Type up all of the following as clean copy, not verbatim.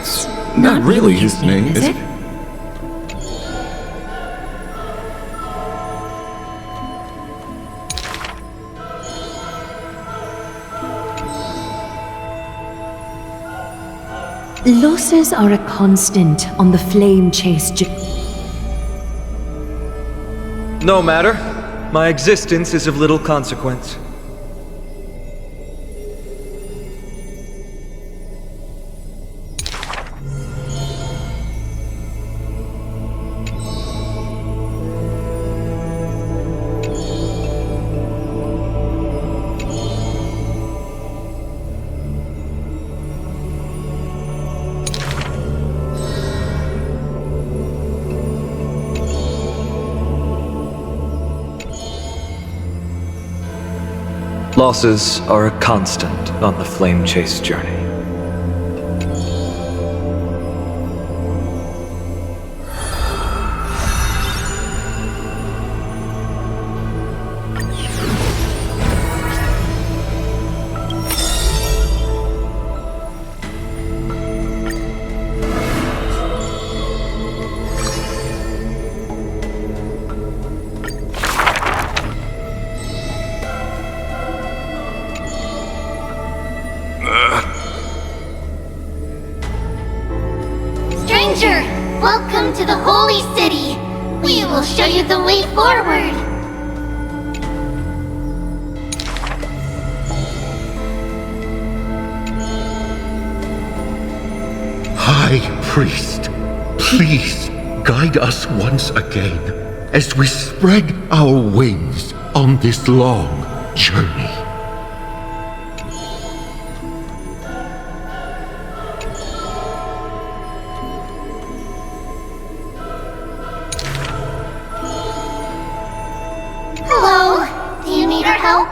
That's not really his name, is it? Losses are a constant on the flame chase No matter. My existence is of little consequence. Losses are a constant on the flame chase journey. Stranger, welcome to the Holy City. We will show you the way forward. High Priest, please guide us once again as we spread our wings on this long journey. Hello, do you need our help?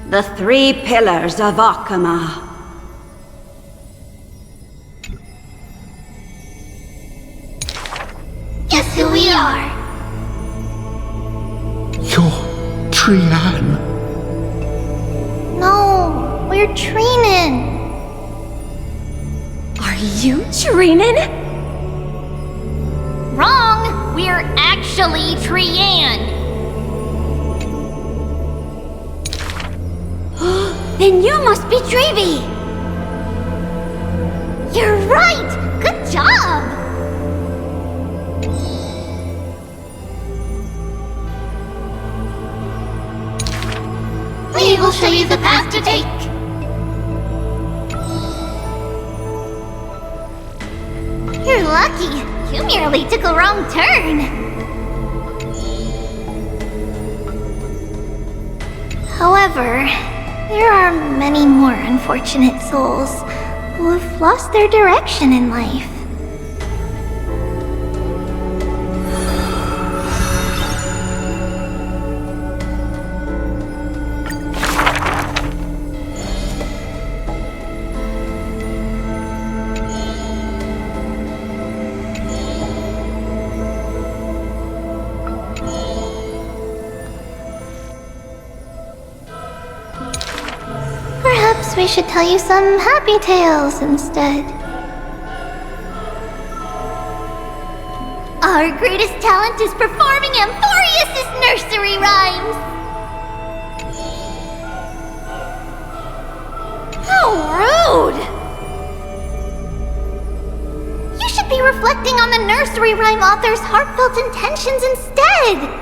The 3 pillars of Akama. Guess who we are? You're Trian. No, we're Trinin. Are you Trinin? Wrong! We're actually Trian. Then you must be Trevi! You're right! Good job! We will show you the path to take. You're lucky. You merely took a wrong turn. However, there are many more unfortunate souls who have lost their direction in life. Perhaps we should tell you some happy tales instead. Our greatest talent is performing Amphorius' nursery rhymes! How rude! You should be reflecting on the nursery rhyme author's heartfelt intentions instead!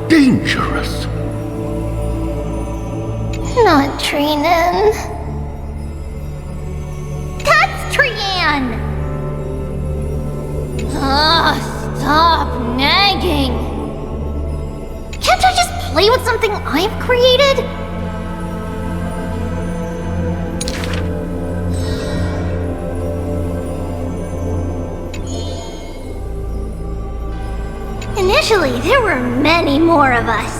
Dangerous. Not Trinin. That's Trian! Stop nagging! Can't I just play with something I've created? Initially, there were many more of us.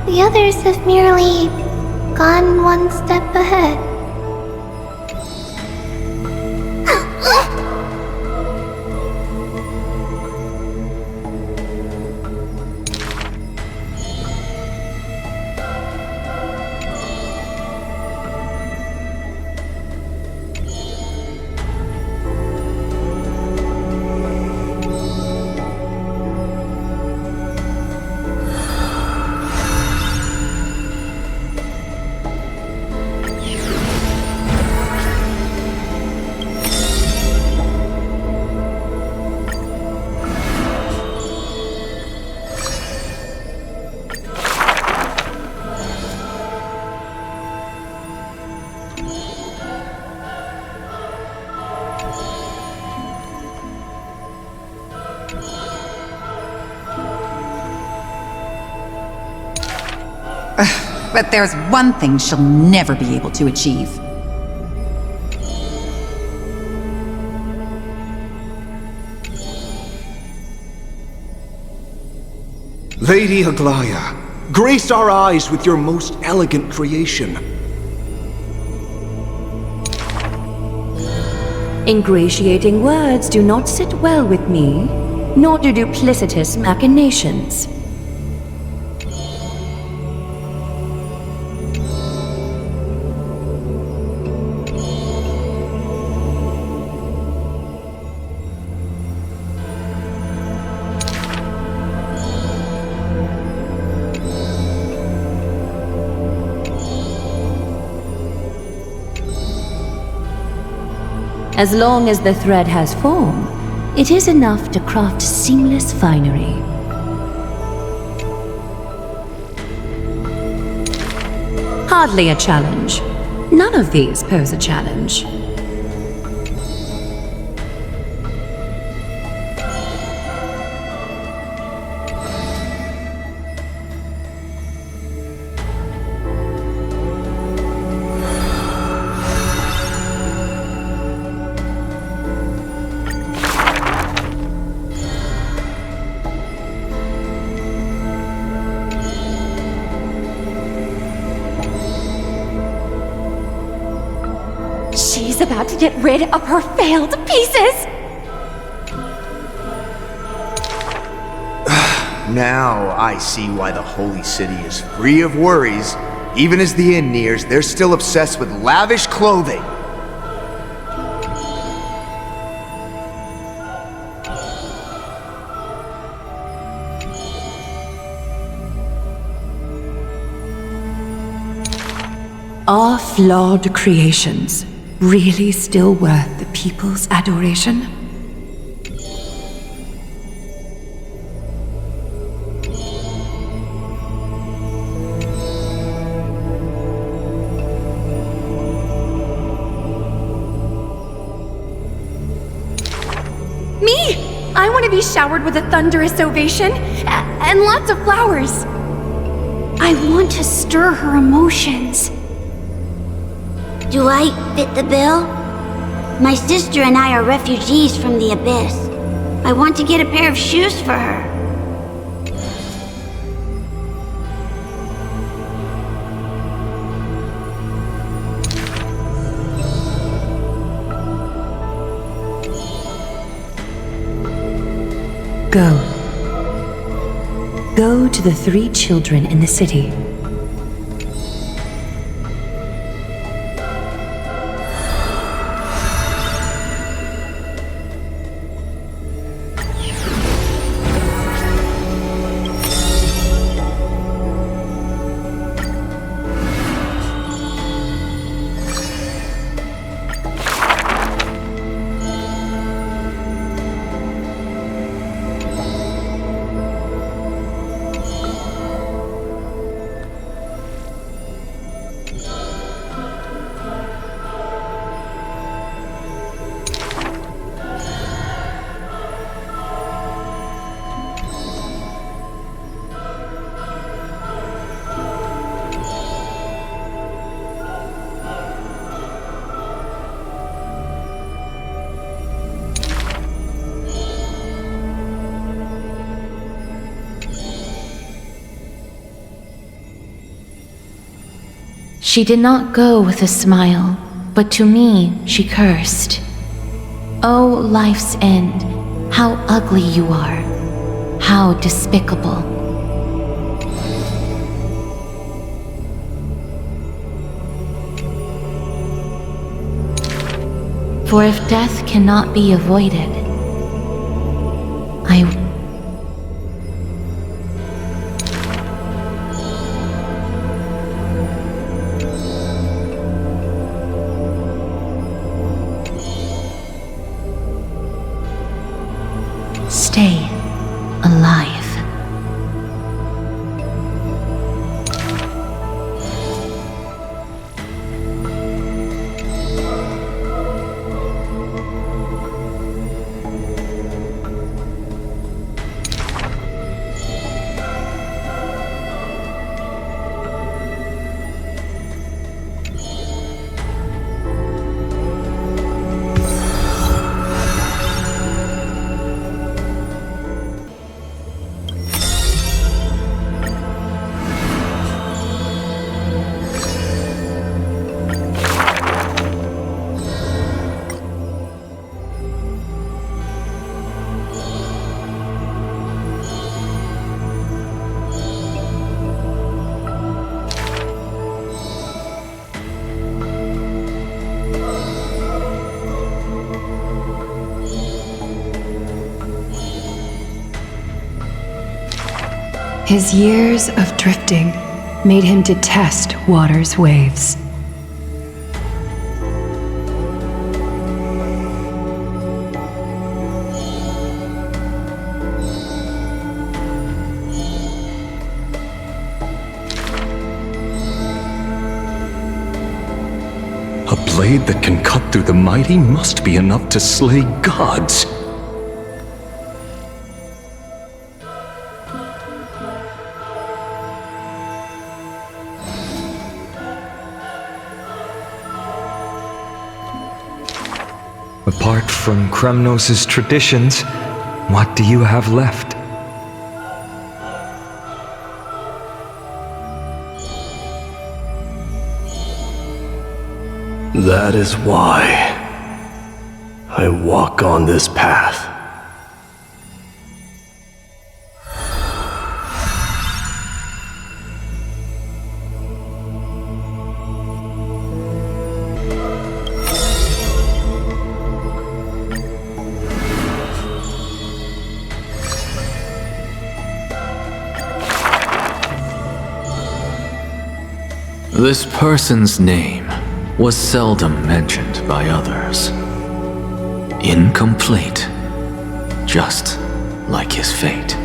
The others have merely gone one step ahead. But there's one thing she'll never be able to achieve. Lady Aglaya, grace our eyes with your most elegant creation. Ingratiating words do not sit well with me, nor do duplicitous machinations. As long as the thread has form, it is enough to craft seamless finery. Hardly a challenge. None of these pose a challenge. She's about to get rid of her failed pieces! Now I see why the Holy City is free of worries. Even as the end nears, they're still obsessed with lavish clothing. Are flawed creations really still worth the people's adoration? Me! I want to be showered with a thunderous ovation and lots of flowers. I want to stir her emotions. Do I fit the bill? My sister and I are refugees from the Abyss. I want to get a pair of shoes for her. Go. Go to the 3 children in the city. She did not go with a smile, but to me she cursed. Oh, life's end, how ugly you are, how despicable. For if death cannot be avoided, stay alive. His years of drifting made him detest water's waves. A blade that can cut through the mighty must be enough to slay gods. Apart from Kremnos' traditions, what do you have left? That is why I walk on this path. This person's name was seldom mentioned by others. Incomplete, just like his fate.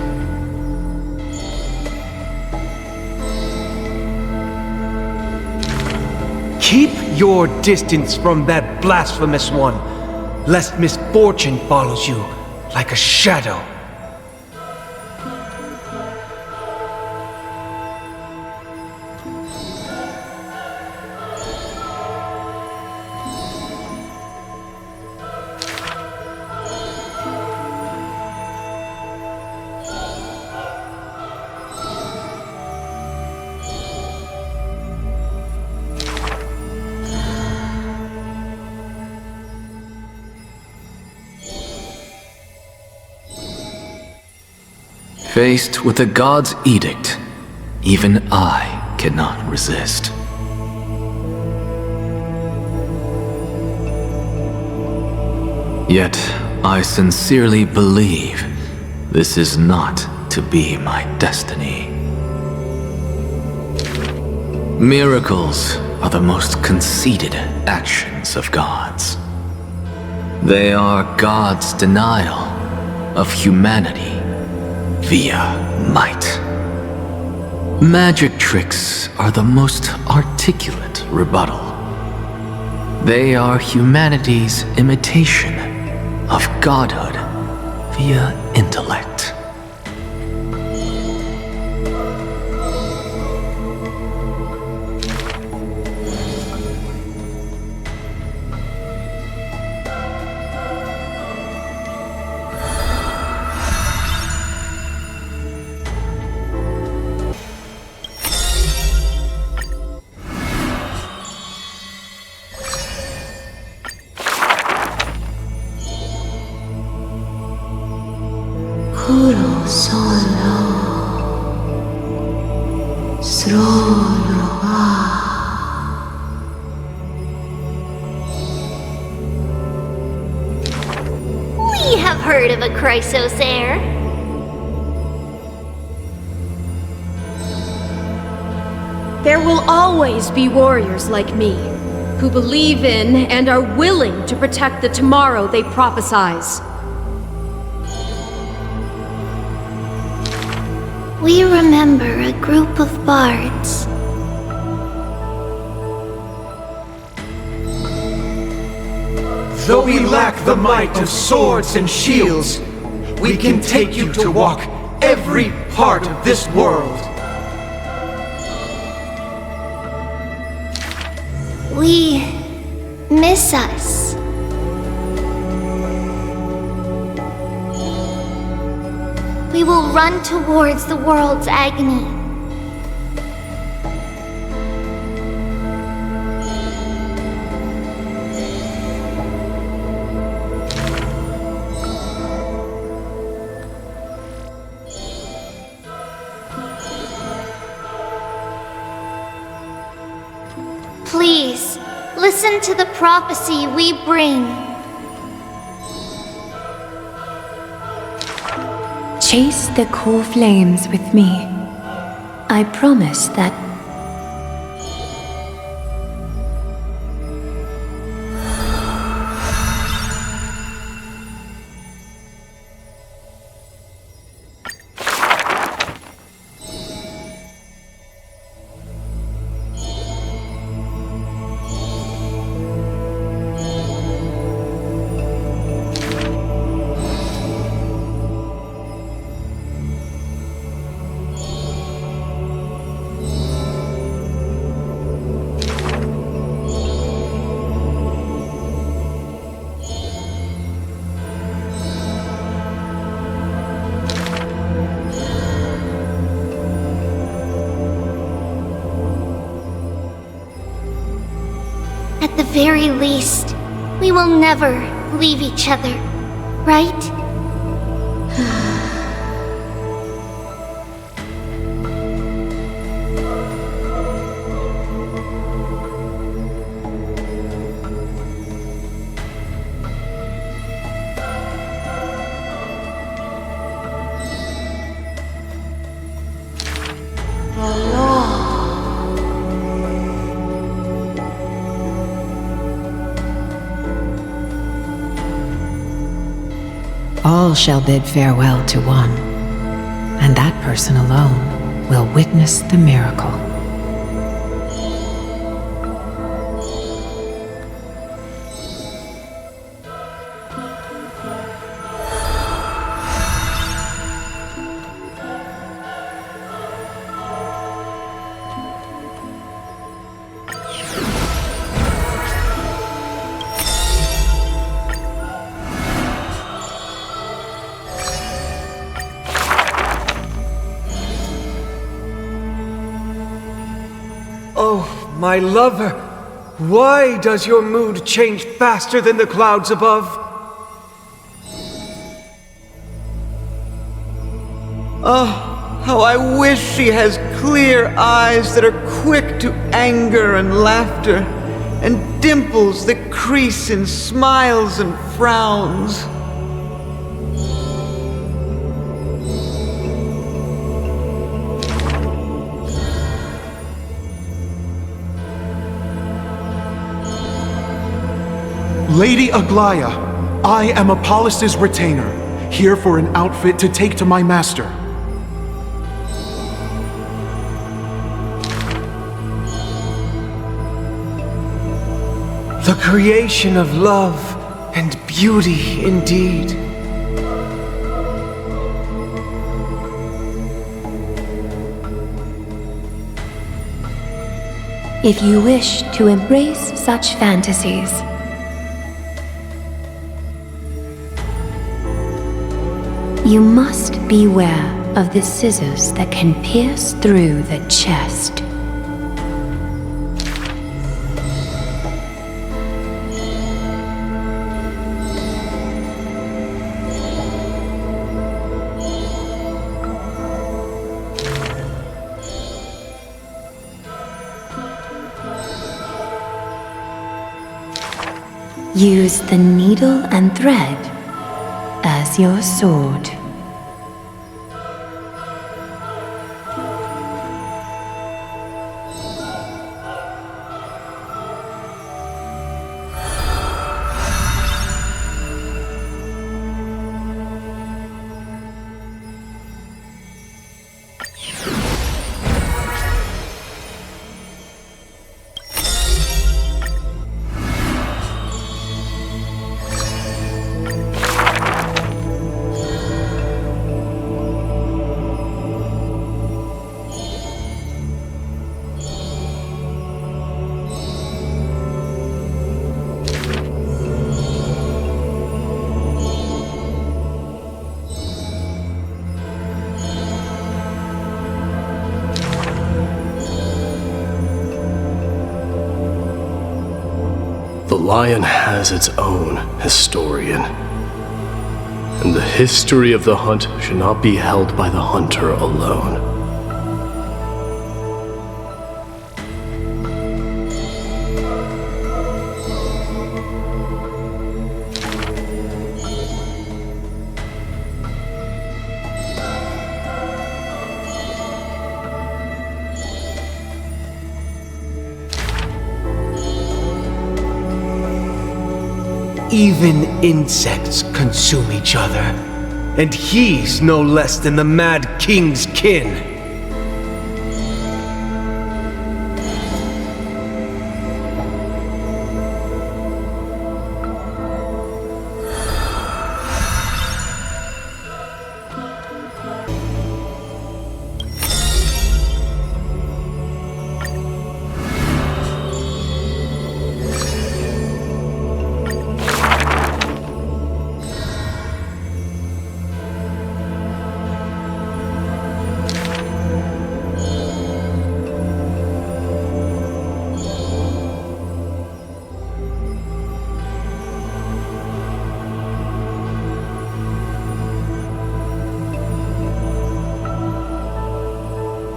Keep your distance from that blasphemous one, lest misfortune follows you like a shadow. Faced with a god's edict, even I cannot resist. Yet, I sincerely believe this is not to be my destiny. Miracles are the most conceited actions of gods. They are God's denial of humanity via might. Magic tricks are the most articulate rebuttal. They are humanity's imitation of godhood via intellect. We have heard of a Chrysos heir. There will always be warriors like me, who believe in and are willing to protect the tomorrow they prophesize. We remember a group of bards. Though we lack the might of swords and shields, we can take you to walk every part of this world. We miss us. We will run towards the world's agony. Please, listen to the prophecy we bring. Chase the cool flames with me. I promise that at the very least, we will never leave each other, right? all shall bid farewell to one, and that person alone will witness the miracle. Oh, my lover, why does your mood change faster than the clouds above? Oh, how I wish she has clear eyes that are quick to anger and laughter, and dimples that crease in smiles and frowns. Lady Aglaya, I am Apollos' retainer, here for an outfit to take to my master. The creation of love and beauty indeed. If you wish to embrace such fantasies, you must beware of the scissors that can pierce through the chest. Use the needle and thread as your sword. The lion has its own historian, and the history of the hunt should not be held by the hunter alone. Even insects consume each other. And he's no less than the Mad King's kin.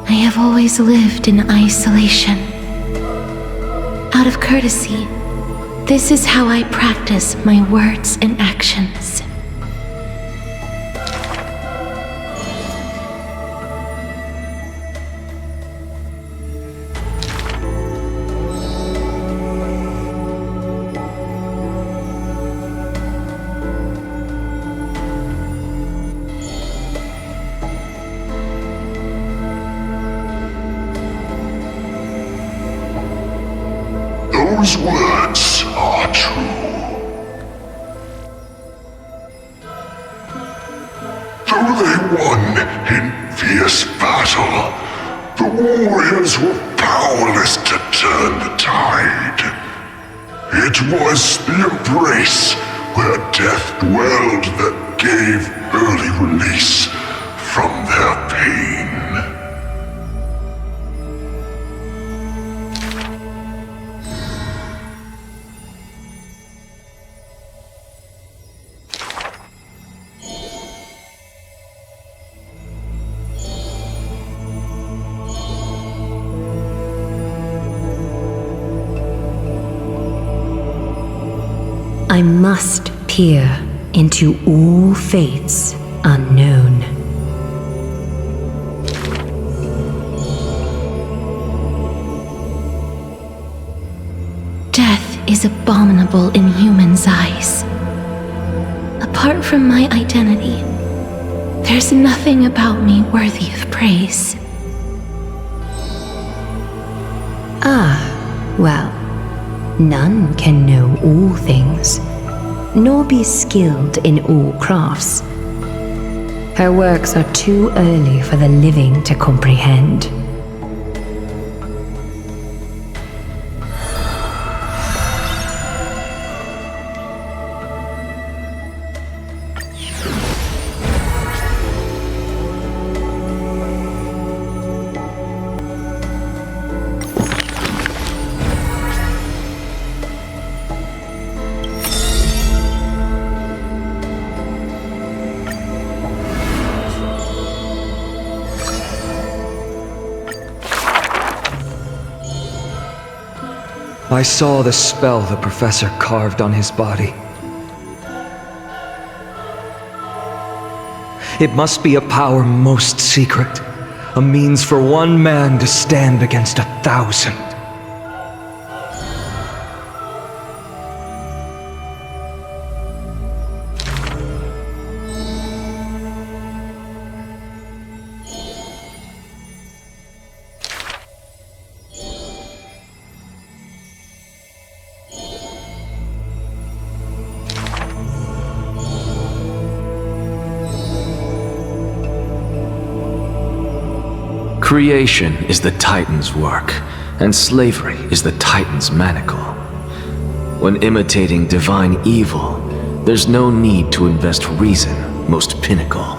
I have always lived in isolation. Out of courtesy, this is how I practice my words and actions. Those words are true. Though they won in fierce battle, the warriors were powerless to turn the tide. It was the embrace where death dwelled that gave early release from their pain. I must peer into all fates unknown. Death is abominable in humans' eyes. Apart from my identity, there's nothing about me worthy of praise. Well, none can know all things, nor be skilled in all crafts. Her works are too early for the living to comprehend. I saw the spell the professor carved on his body. It must be a power most secret, a means for one man to stand against 1,000. Creation is the Titan's work, and slavery is the Titan's manacle. When imitating divine evil, there's no need to invest reason, most pinnacle.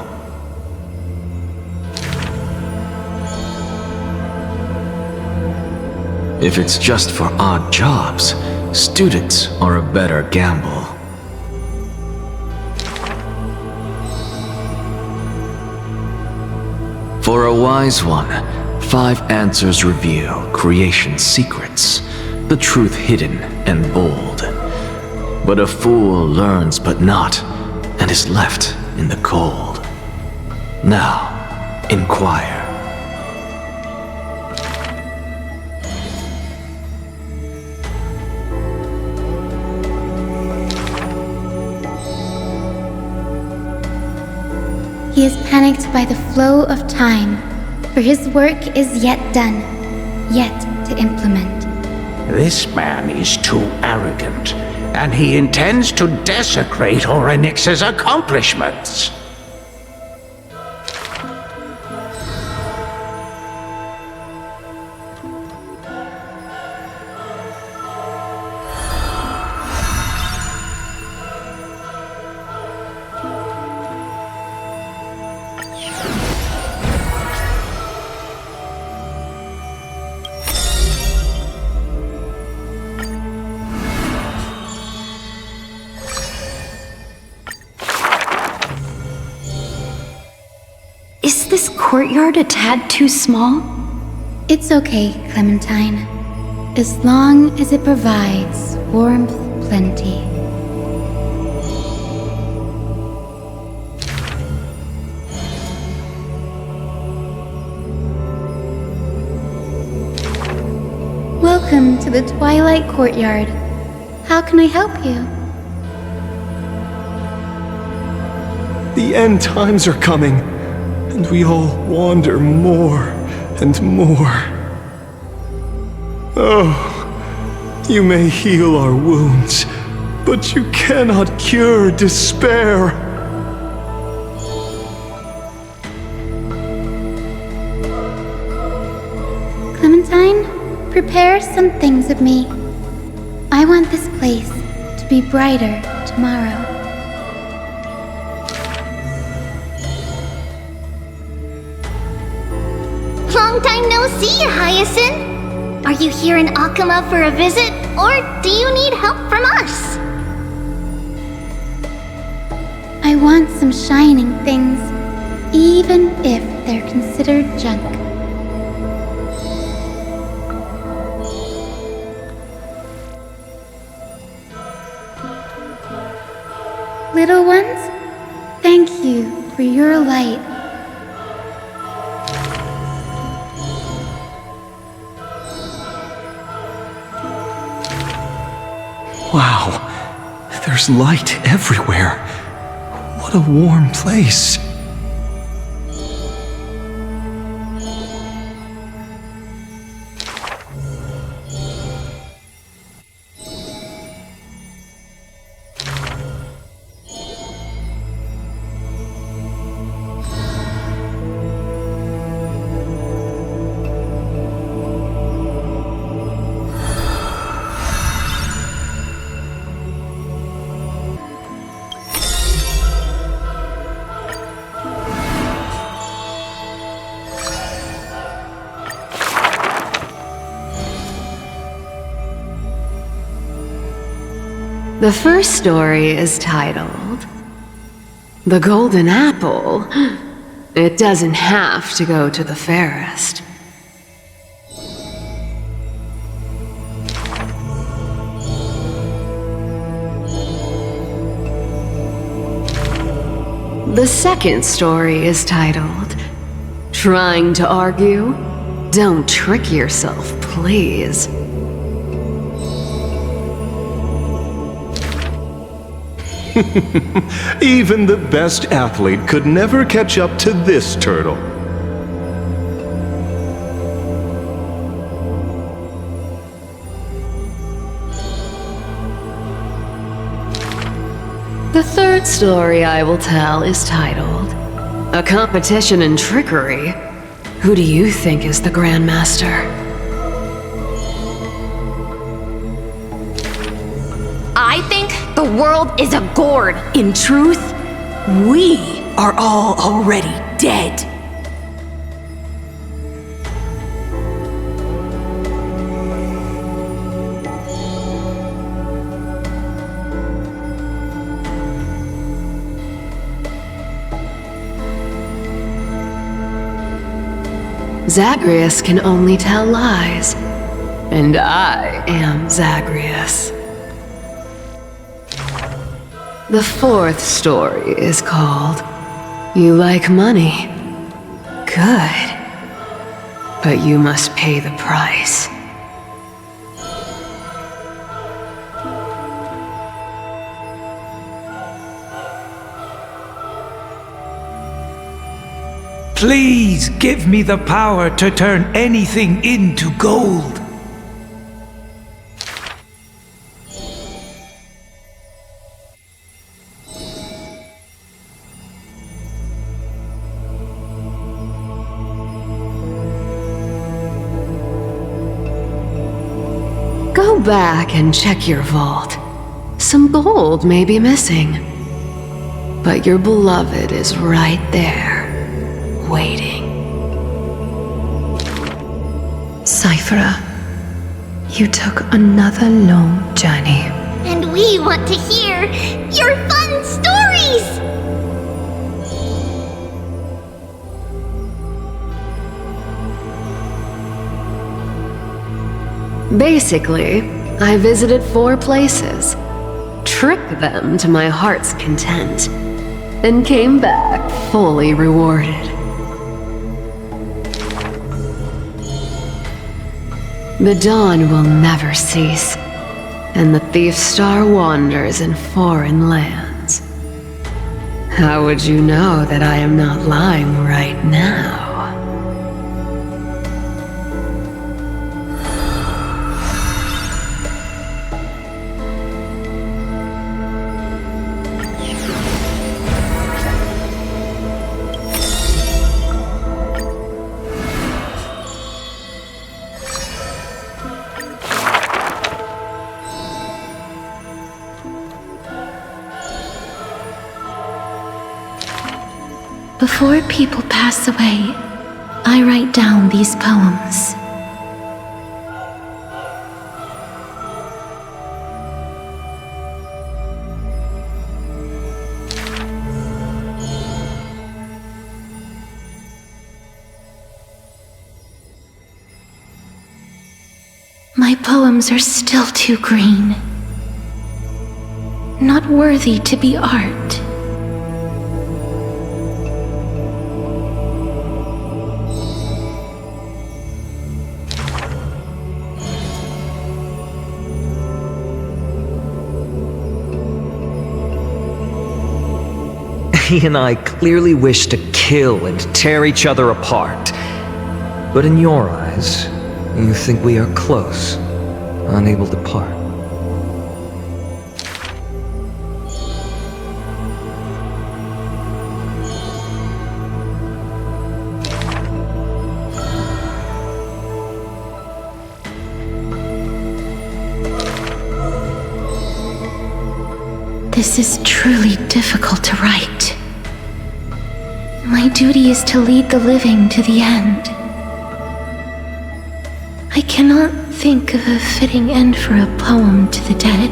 If it's just for odd jobs, students are a better gamble. For a wise one, 5 answers reveal creation's secrets, the truth hidden and bold. But a fool learns but not, and is left in the cold. Now, inquire. He is panicked by the flow of time, for his work is yet done, yet to implement. This man is too arrogant, and he intends to desecrate Orynyx's accomplishments. Is this courtyard a tad too small? It's okay, Clementine. As long as it provides warmth plenty. Welcome to the Twilight Courtyard. How can I help you? The end times are coming, and we all wander more and more. Oh, you may heal our wounds, but you cannot cure despair. Clementine, prepare some things with me. I want this place to be brighter tomorrow. Long time no see, Hyacinth! Are you here in Akama for a visit, or do you need help from us? I want some shining things, even if they're considered junk. Little ones, thank you for your light. Wow, there's light everywhere. What a warm place. The first story is titled The Golden Apple. It doesn't have to go to the fairest. The second story is titled Trying to Argue? Don't trick yourself, please. Even the best athlete could never catch up to this turtle. The third story I will tell is titled A Competition in Trickery. Who do you think is the Grandmaster? I think the world is a gourd. In truth, we are all already dead. Zagreus can only tell lies, and I am Zagreus. The fourth story is called You Like Money. Good. But you must pay the price. Please give me the power to turn anything into gold. Go back and check your vault. Some gold may be missing. But your beloved is right there, waiting. Cyphera, you took another long journey. And we want to hear your fun stories! Basically, I visited 4 places, tricked them to my heart's content, and came back fully rewarded. The dawn will never cease, and the thief star wanders in foreign lands. How would you know that I am not lying right now? Before people pass away, I write down these poems. My poems are still too green, not worthy to be art. He and I clearly wish to kill and tear each other apart. But in your eyes, you think we are close, unable to part. This is truly difficult to write. My duty is to lead the living to the end. I cannot think of a fitting end for a poem to the dead.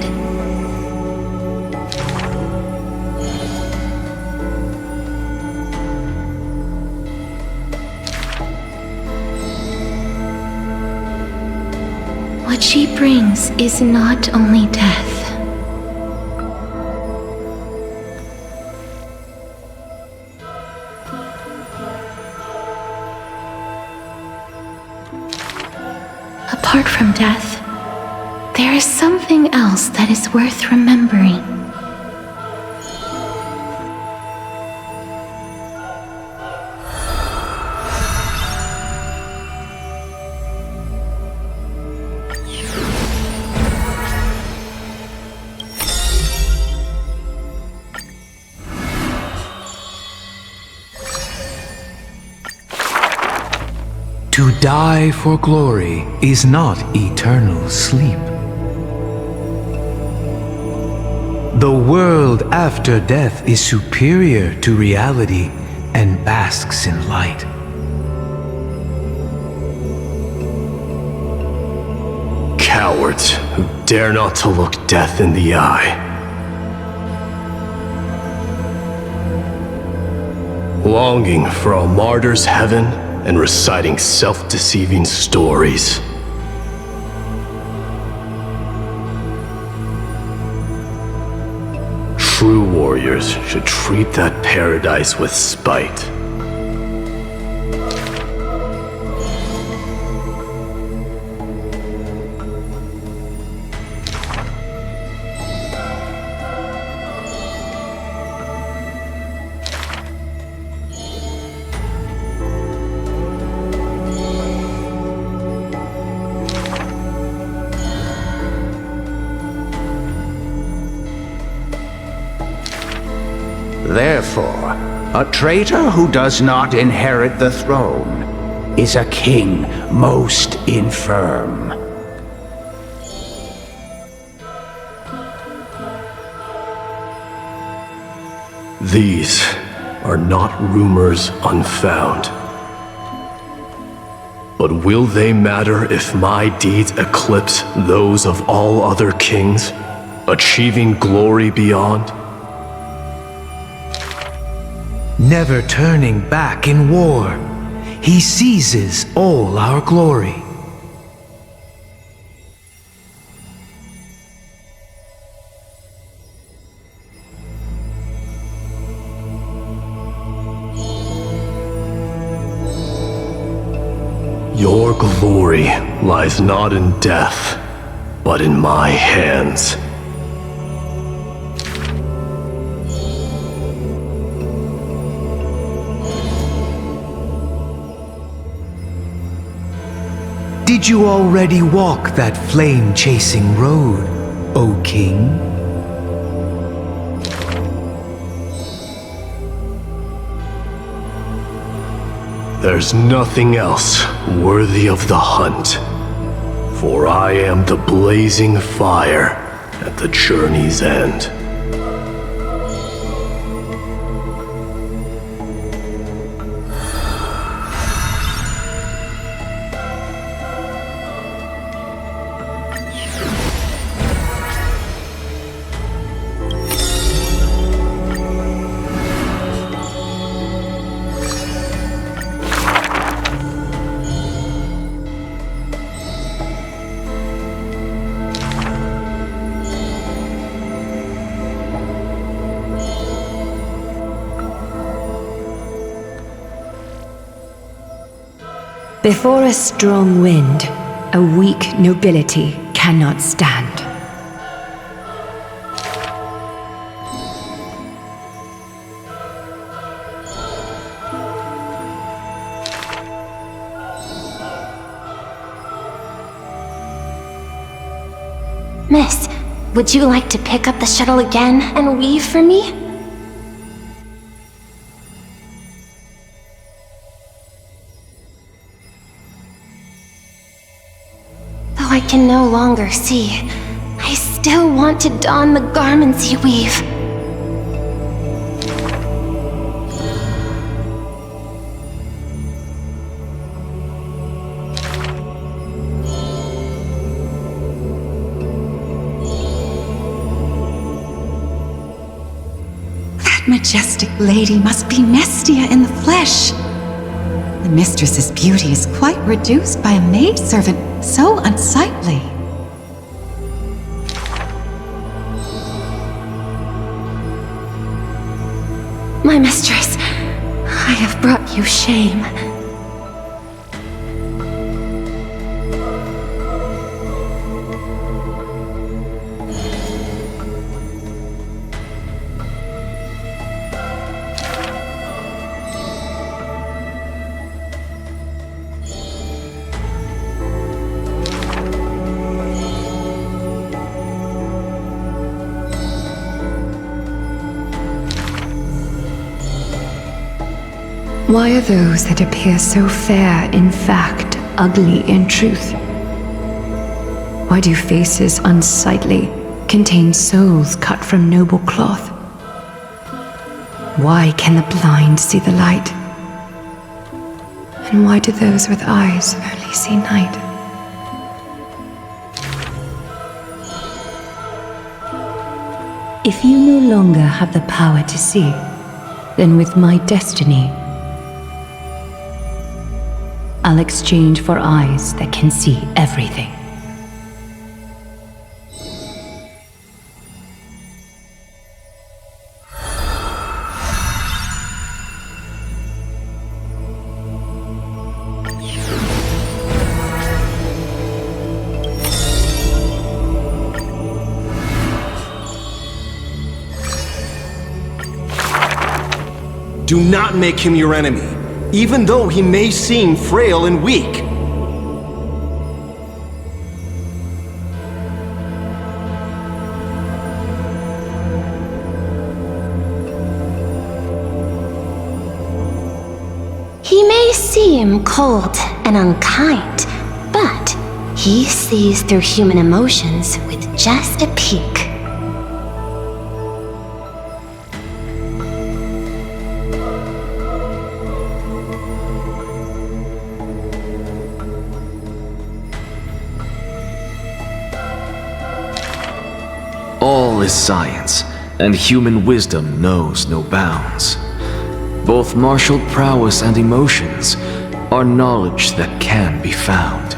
What she brings is not only death. Apart from death, there is something else that is worth remembering. To die for glory is not eternal sleep. The world after death is superior to reality and basks in light. Cowards who dare not to look death in the eye. Longing for a martyr's heaven and reciting self-deceiving stories. True warriors should treat that paradise with spite. A traitor who does not inherit the throne is a king most infirm. These are not rumors unfound. But will they matter if my deeds eclipse those of all other kings, achieving glory beyond? Never turning back in war, he seizes all our glory. Your glory lies not in death, but in my hands. Did you already walk that flame-chasing road, O King? There's nothing else worthy of the hunt, for I am the blazing fire at the journey's end. Before a strong wind, a weak nobility cannot stand. Miss, would you like to pick up the shuttle again and weave for me? I can no longer see, I still want to don the garments you weave. That majestic lady must be Mestia in the flesh. The mistress's beauty is quite reduced by a maidservant so unsightly. My mistress, I have brought you shame. Why are those that appear so fair in fact ugly in truth? Why do faces unsightly contain souls cut from noble cloth? Why can the blind see the light? And why do those with eyes only see night? If you no longer have the power to see, then with my destiny, I'll exchange for eyes that can see everything. Do not make him your enemy, even though he may seem frail and weak. He may seem cold and unkind, but he sees through human emotions with just a peek. All is science, and human wisdom knows no bounds. Both martial prowess and emotions are knowledge that can be found.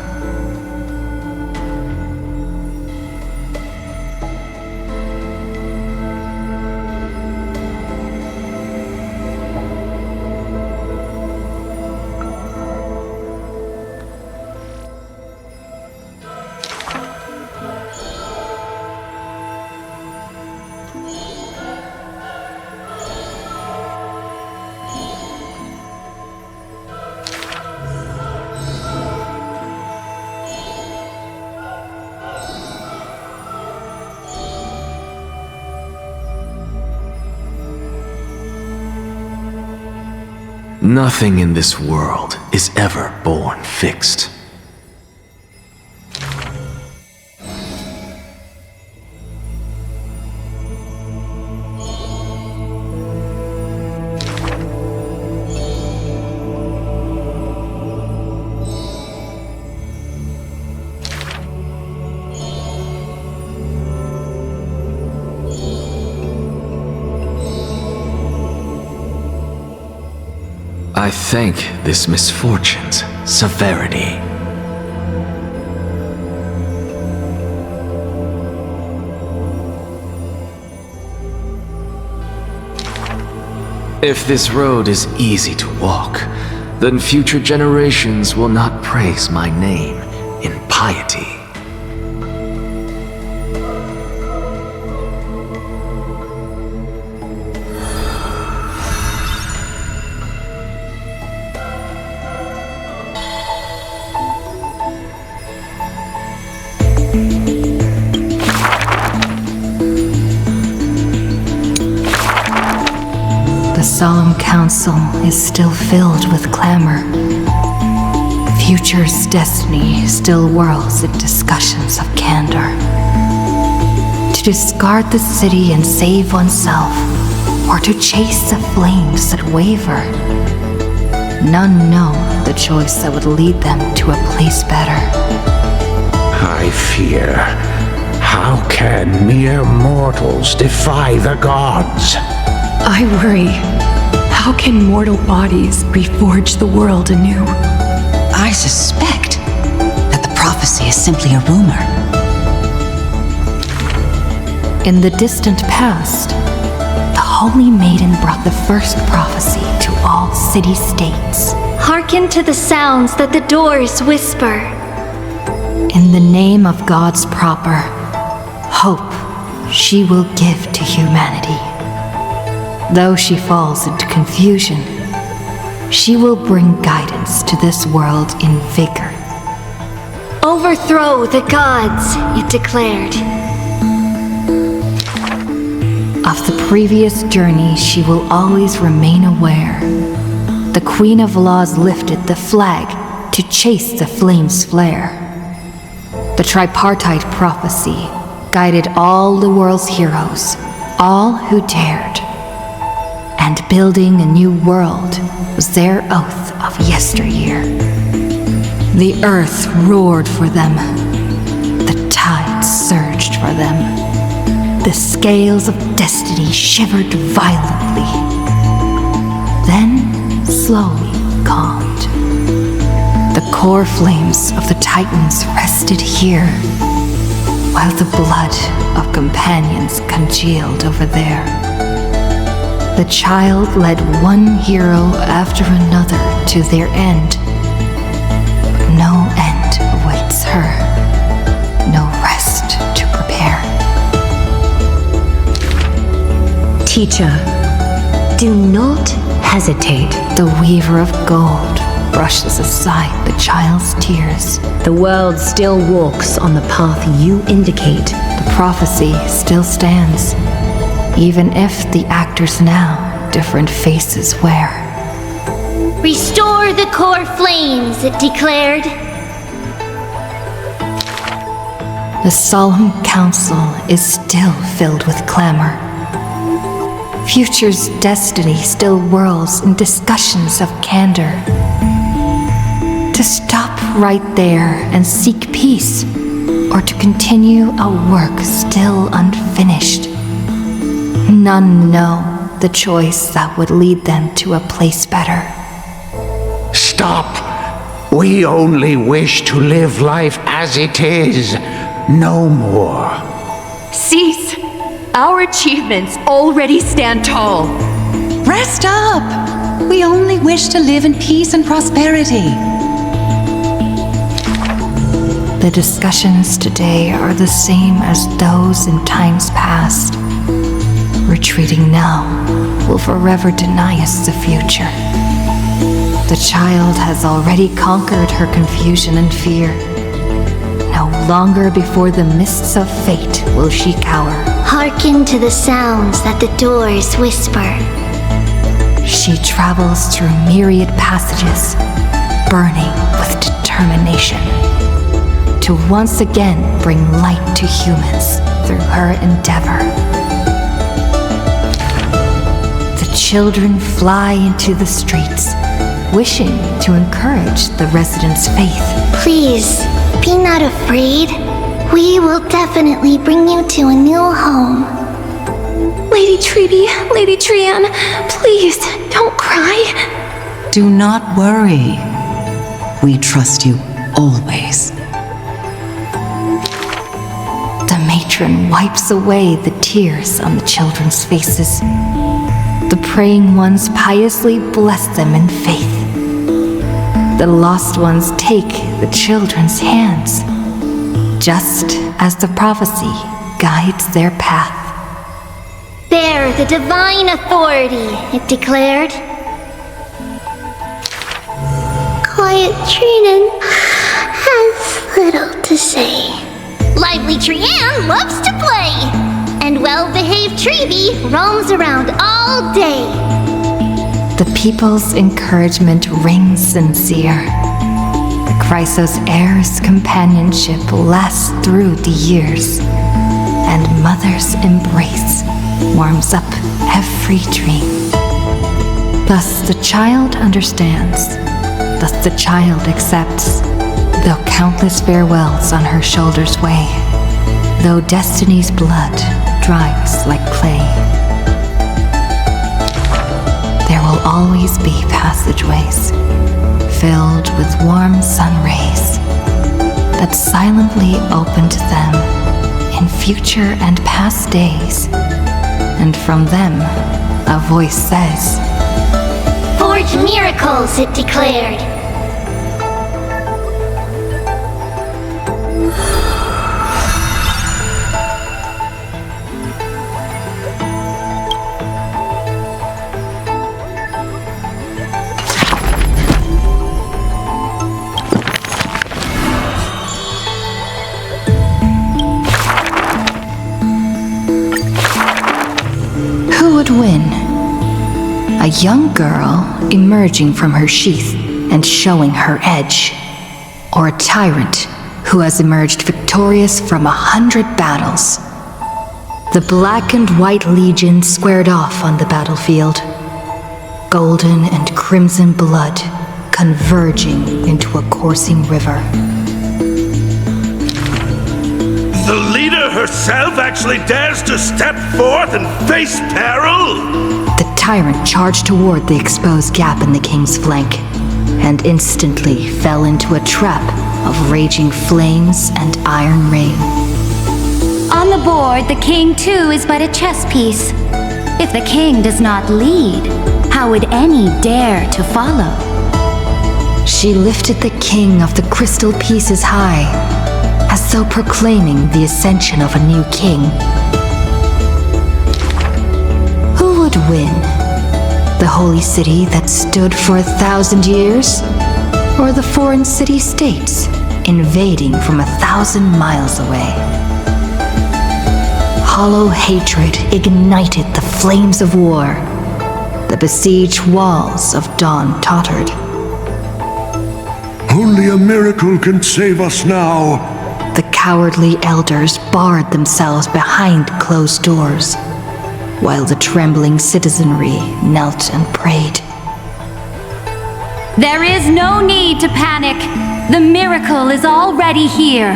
Nothing in this world is ever born fixed. I thank this misfortune's severity. If this road is easy to walk, then future generations will not praise my name in piety. The solemn council is still filled with clamor. Future's destiny still whirls in discussions of candor. To discard the city and save oneself, or to chase the flames that waver. None know the choice that would lead them to a place better. I fear. How can mere mortals defy the gods? I worry. How can mortal bodies reforge the world anew? I suspect that the prophecy is simply a rumor. In the distant past, the Holy Maiden brought the first prophecy to all city-states. Hearken to the sounds that the doors whisper. In the name of God's proper, hope she will give to humanity. Though she falls into confusion, she will bring guidance to this world in vigor. Overthrow the gods, it declared. Of the previous journey, she will always remain aware. The Queen of Laws lifted the flag to chase the flames' flare. The tripartite prophecy guided all the world's heroes, all who dared. And building a new world was their oath of yesteryear. The earth roared for them. The tides surged for them. The scales of destiny shivered violently. Then slowly calmed. The core flames of the Titans rested here, while the blood of companions congealed over there. The child led one hero after another to their end. But no end awaits her, no rest to prepare. Teacher, do not hesitate. The weaver of gold brushes aside the child's tears. The world still walks on the path you indicate. The prophecy still stands, even if the actors now different faces wear. Restore the core flames, it declared. The solemn council is still filled with clamor. Future's destiny still whirls in discussions of candor. To stop right there and seek peace, or to continue a work still unfinished. None know the choice that would lead them to a place better. Stop! We only wish to live life as it is, no more. Cease! Our achievements already stand tall. Rest up! We only wish to live in peace and prosperity. The discussions today are the same as those in times past. Retreating now will forever deny us the future. The child has already conquered her confusion and fear. No longer before the mists of fate will she cower. Hearken to the sounds that the doors whisper. She travels through myriad passages, burning with determination, to once again bring light to humans through her endeavor. The children fly into the streets, wishing to encourage the residents' faith. Please, be not afraid. We will definitely bring you to a new home. Lady Treeby, Lady Trianne, please, don't cry. Do not worry. We trust you always. The matron wipes away the tears on the children's faces. The praying ones piously bless them in faith. The lost ones take the children's hands, just as the prophecy guides their path. Bear the divine authority, it declared. Quiet Trinan has little to say. Lively Trianne loves to play, and well-behaved Treeby roams around all day. The people's encouragement rings sincere. The Chrysos heir's companionship lasts through the years, and Mother's embrace warms up every dream. Thus the child understands, thus the child accepts, though countless farewells on her shoulders weigh, though destiny's blood dries like clay. There will always be passageways filled with warm sun rays that silently open to them in future and past days, and from them a voice says, Forge miracles, it declared. Who would win? A young girl emerging from her sheath and showing her edge, or a tyrant who has emerged victorious from 100 battles? The Black and White Legion squared off on the battlefield, golden and crimson blood converging into a coursing river. The leader herself actually dares to step forth and face peril? The tyrant charged toward the exposed gap in the king's flank, and instantly fell into a trap of raging flames and iron rain. On the board, the king too is but a chess piece. If the king does not lead, how would any dare to follow? She lifted the king of the crystal pieces high, as though proclaiming the ascension of a new king. Who would win? The holy city that stood for 1,000 years? Or the foreign city-states invading from 1,000 miles away? Hollow hatred ignited the flames of war. the besieged walls of Dawn tottered. Only a miracle can save us now. The cowardly elders barred themselves behind closed doors, while the trembling citizenry knelt and prayed. There is no need to panic. The miracle is already here.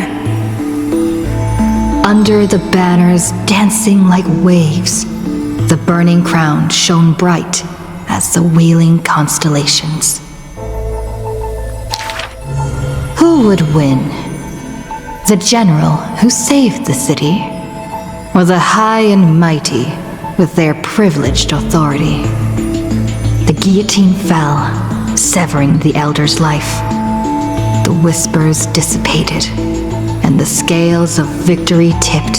Under the banners dancing like waves, the burning crown shone bright as the wheeling constellations. Who would win? The general who saved the city, or the high and mighty with their privileged authority? The guillotine fell, severing the elder's life. The whispers dissipated, and the scales of victory tipped.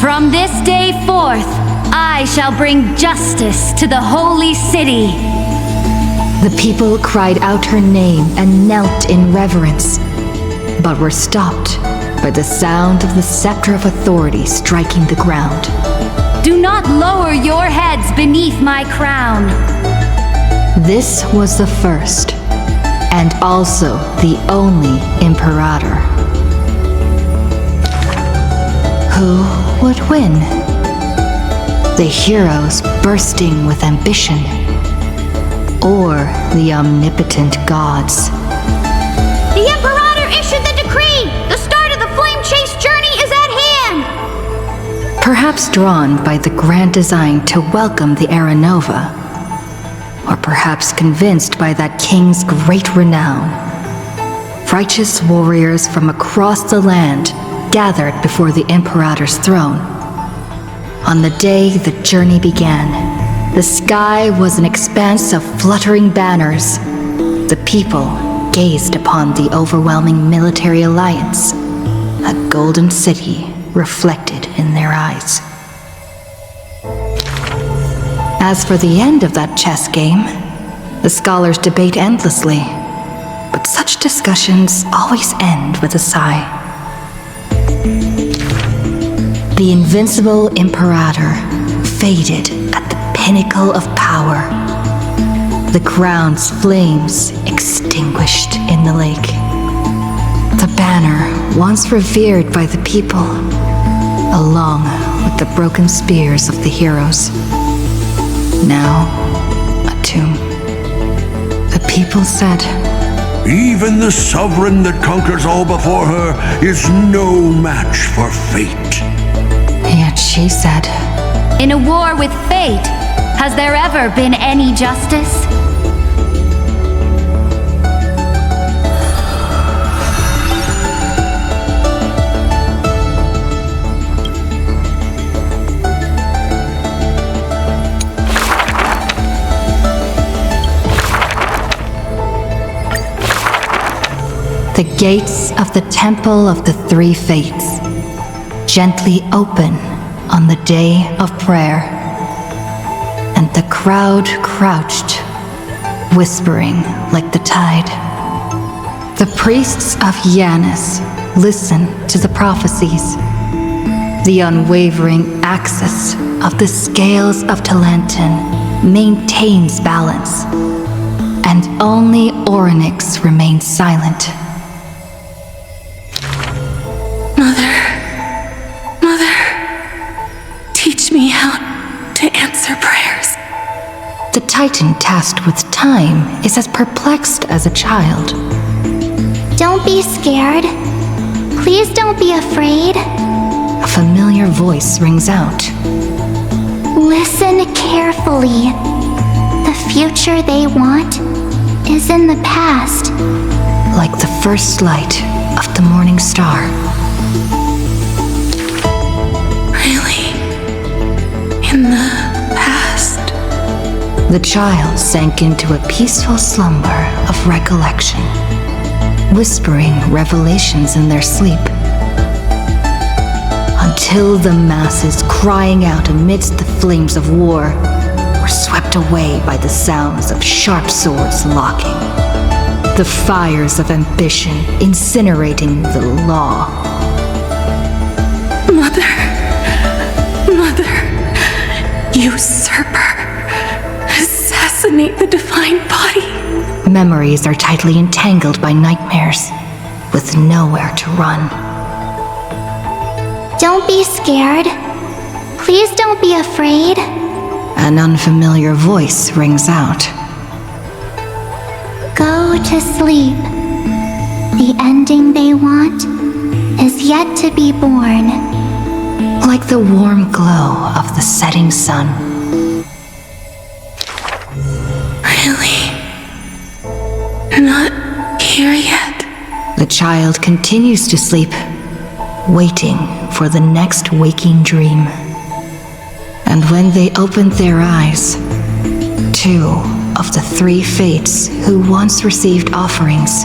From this day forth, I shall bring justice to the holy city. The people cried out her name and knelt in reverence, but were stopped by the sound of the scepter of authority striking the ground. Do not lower your heads beneath my crown. This was the first, and also the only Imperator. Who would win? The heroes bursting with ambition, or the omnipotent gods? The Imperator issued the decree! The start of the flame chase journey is at hand! Perhaps drawn by the grand design to welcome the Era Nova, or perhaps convinced by that king's great renown, righteous warriors from across the land gathered before the Imperator's throne. On the day the journey began, the sky was an expanse of fluttering banners. The people gazed upon the overwhelming military alliance, a golden city reflected in their eyes. As for the end of that chess game, the scholars debate endlessly, but such discussions always end with a sigh. The invincible Imperator faded at the pinnacle of power. The crown's flames extinguished in the lake. The banner, once revered by the people, along with the broken spears of the heroes, now a tomb. The people said, "Even the sovereign that conquers all before her is no match for fate." Yet she said, "In a war with fate, has there ever been any justice?" the gates of the Temple of the Three Fates gently open on the day of prayer, and the crowd crouched, whispering like the tide. The priests of Janus listen to the prophecies. The unwavering axis of the scales of Talenton maintains balance, and only Orynyx remains silent. Mother, teach me how to answer prayers. The Titan tasked with time is as perplexed as a child. Don't be scared. Please don't be afraid. A familiar voice rings out. Listen carefully. The future they want is in the past. Like the first light of the morning star. Really? In the past? The child sank into a peaceful slumber of recollection, whispering revelations in their sleep. Until the masses crying out amidst the flames of war were swept away by the sounds of sharp swords locking, the fires of ambition incinerating the law. Mother, usurper, assassinate the divine body. Memories are tightly entangled by nightmares, with nowhere to run. Don't be scared. Please don't be afraid. An unfamiliar voice rings out. Go to sleep. The ending they want is yet to be born. Like the warm glow of the setting sun. Really? Not here yet? The child continues to sleep, waiting for the next waking dream. And when they opened their eyes, 2 of the 3 fates who once received offerings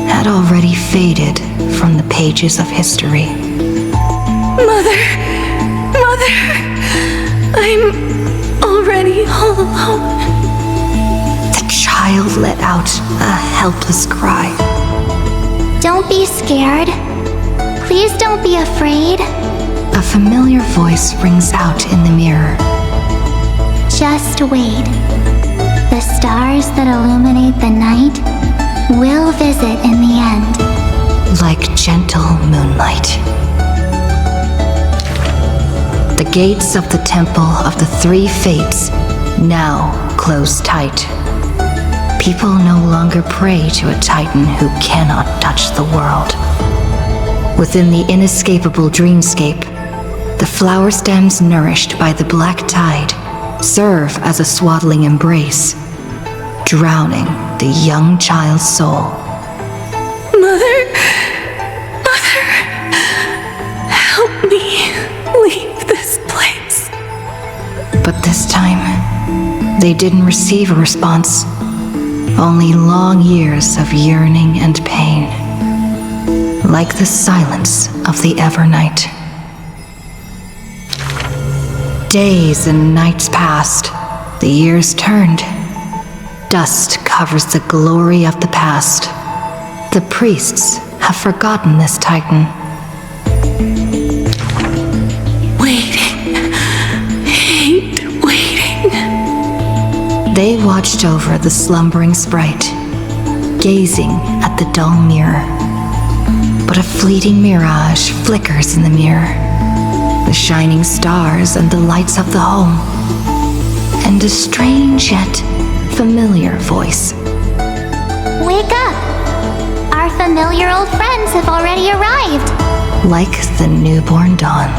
had already faded from the pages of history. Mother! I'm already all alone. The child let out a helpless cry. Don't be scared. Please don't be afraid. A familiar voice rings out in the mirror. Just wait. The stars that illuminate the night will visit in the end. Like gentle moonlight. The gates of the temple of the 3 fates now close tight. People no longer pray to a titan who cannot touch the world. Within the inescapable dreamscape, the flower stems nourished by the black tide serve as a swaddling embrace, drowning the young child's soul. Mother, help me leave this place. But this time, they didn't receive a response. Only long years of yearning and pain, like the silence of the Evernight. Days and nights passed, the years turned. Dust covers the glory of the past. The priests have forgotten this titan. Hate waiting. They watched over the slumbering sprite, gazing at the dull mirror. But a fleeting mirage flickers in the mirror. The shining stars and the lights of the home. And a strange yet familiar voice. Wake up! Our familiar old friends have already arrived. Like the newborn dawn.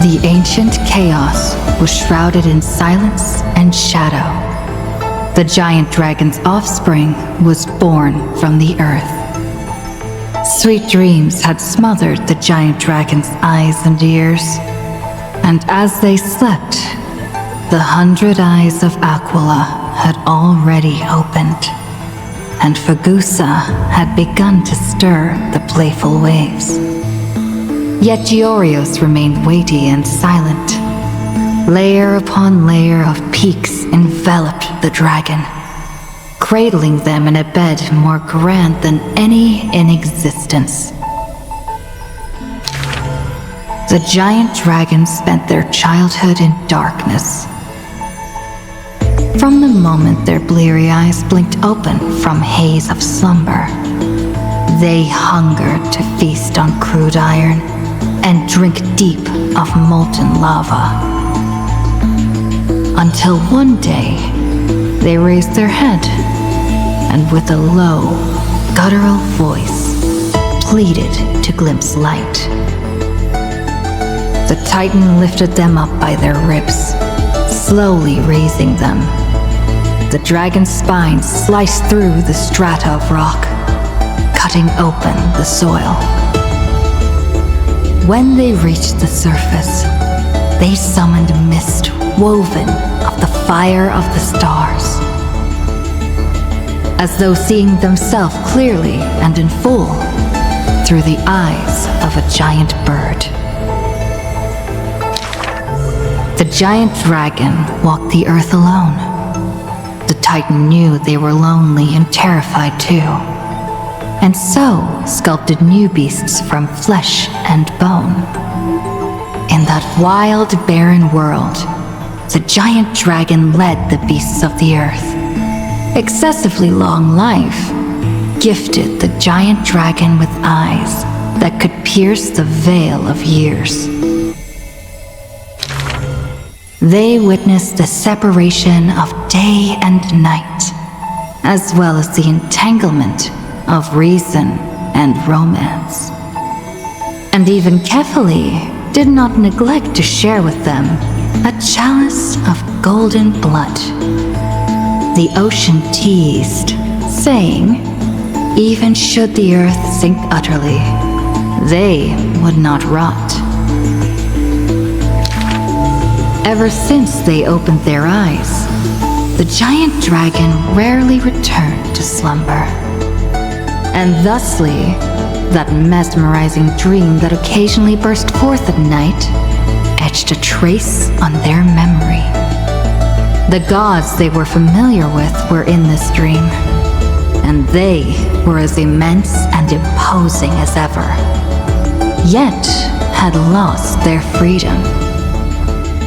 The ancient chaos was shrouded in silence and shadow. The giant dragon's offspring was born from the earth. Sweet dreams had smothered the giant dragon's eyes and ears, and as they slept, the 100 eyes of Aquila had already opened, and Fagusa had begun to stir the playful waves. Yet Giorios remained weighty and silent. Layer upon layer of peaks enveloped the dragon, cradling them in a bed more grand than any in existence. The giant dragons spent their childhood in darkness. From the moment their bleary eyes blinked open from haze of slumber, they hungered to feast on crude iron and drink deep of molten lava. Until one day, they raised their head and with a low, guttural voice, pleaded to glimpse light. The Titan lifted them up by their ribs, slowly raising them. The dragon's spine sliced through the strata of rock, cutting open the soil. When they reached the surface, they summoned mist woven of the fire of the stars. As though seeing themselves clearly and in full through the eyes of a giant bird. The giant dragon walked the earth alone. The Titan knew they were lonely and terrified too, and so sculpted new beasts from flesh and bone. In that wild, barren world, the giant dragon led the beasts of the earth. Excessively long life gifted the giant dragon with eyes that could pierce the veil of years. They witnessed the separation of day and night, as well as the entanglement of reason and romance. And even Kefali did not neglect to share with them a chalice of golden blood. The ocean teased, saying, even should the earth sink utterly, they would not rot. Ever since they opened their eyes, the giant dragon rarely returned to slumber. And thusly, that mesmerizing dream that occasionally burst forth at night etched a trace on their memory. The gods they were familiar with were in this dream, and they were as immense and imposing as ever, yet had lost their freedom.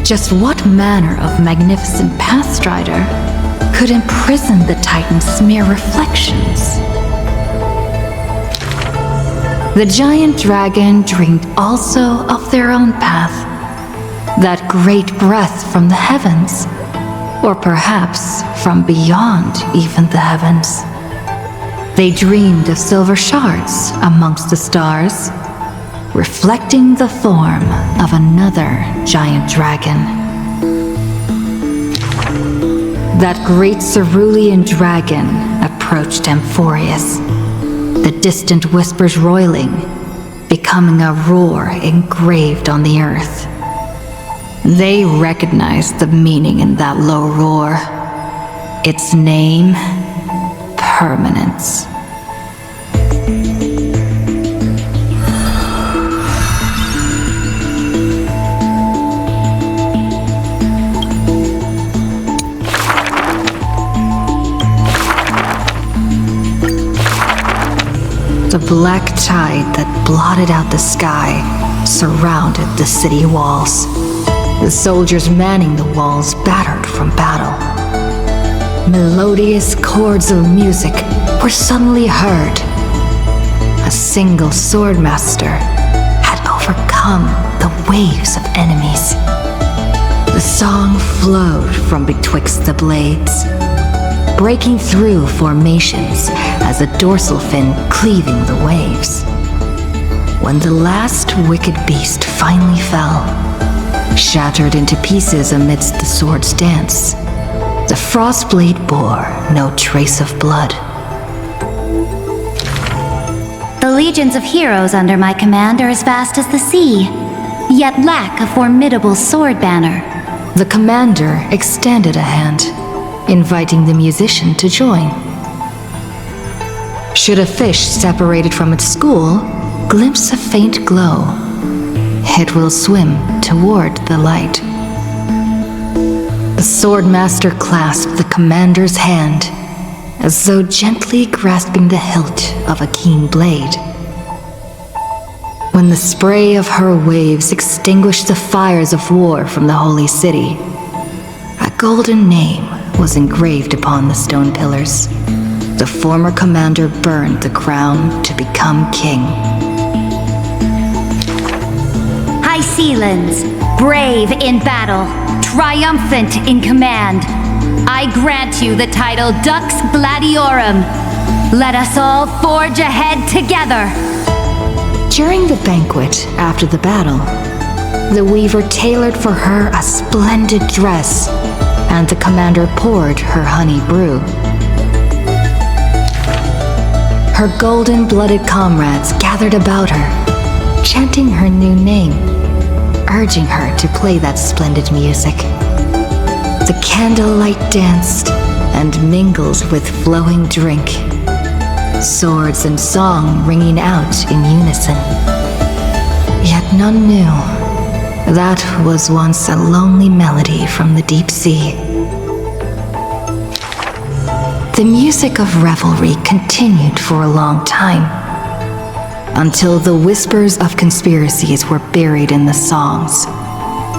Just what manner of magnificent pathstrider could imprison the Titan's mere reflections? The giant dragon dreamed also of their own path, that great breath from the heavens, or perhaps from beyond even the heavens. They dreamed of silver shards amongst the stars, reflecting the form of another giant dragon. That great cerulean dragon approached Amphorius, the distant whispers roiling, becoming a roar engraved on the earth. They recognized the meaning in that low roar. Its name, permanence. The black tide that blotted out the sky surrounded the city walls. The soldiers manning the walls battered from battle. Melodious chords of music were suddenly heard. A single swordmaster had overcome the waves of enemies. The song flowed from betwixt the blades, breaking through formations as a dorsal fin cleaving the waves. When the last wicked beast finally fell, shattered into pieces amidst the sword's dance, the Frostblade bore no trace of blood. The legions of heroes under my command are as vast as the sea, yet lack a formidable sword banner. The commander extended a hand, inviting the musician to join. Should a fish separated from its school glimpse a faint glow, it will swim toward the light. The swordmaster clasped the commander's hand, as though gently grasping the hilt of a keen blade. When the spray of her waves extinguished the fires of war from the holy city, a golden name was engraved upon the stone pillars. The former commander burned the crown to become king. High Sealands, brave in battle, triumphant in command, I grant you the title Dux Gladiorum. Let us all forge ahead together. During the banquet after the battle, the weaver tailored for her a splendid dress, and the commander poured her honey brew. Her golden-blooded comrades gathered about her, chanting her new name, urging her to play that splendid music. The candlelight danced and mingled with flowing drink, swords and song ringing out in unison. Yet none knew That was once a lonely melody from the deep sea. The music of revelry continued for a long time, until the whispers of conspiracies were buried in the songs,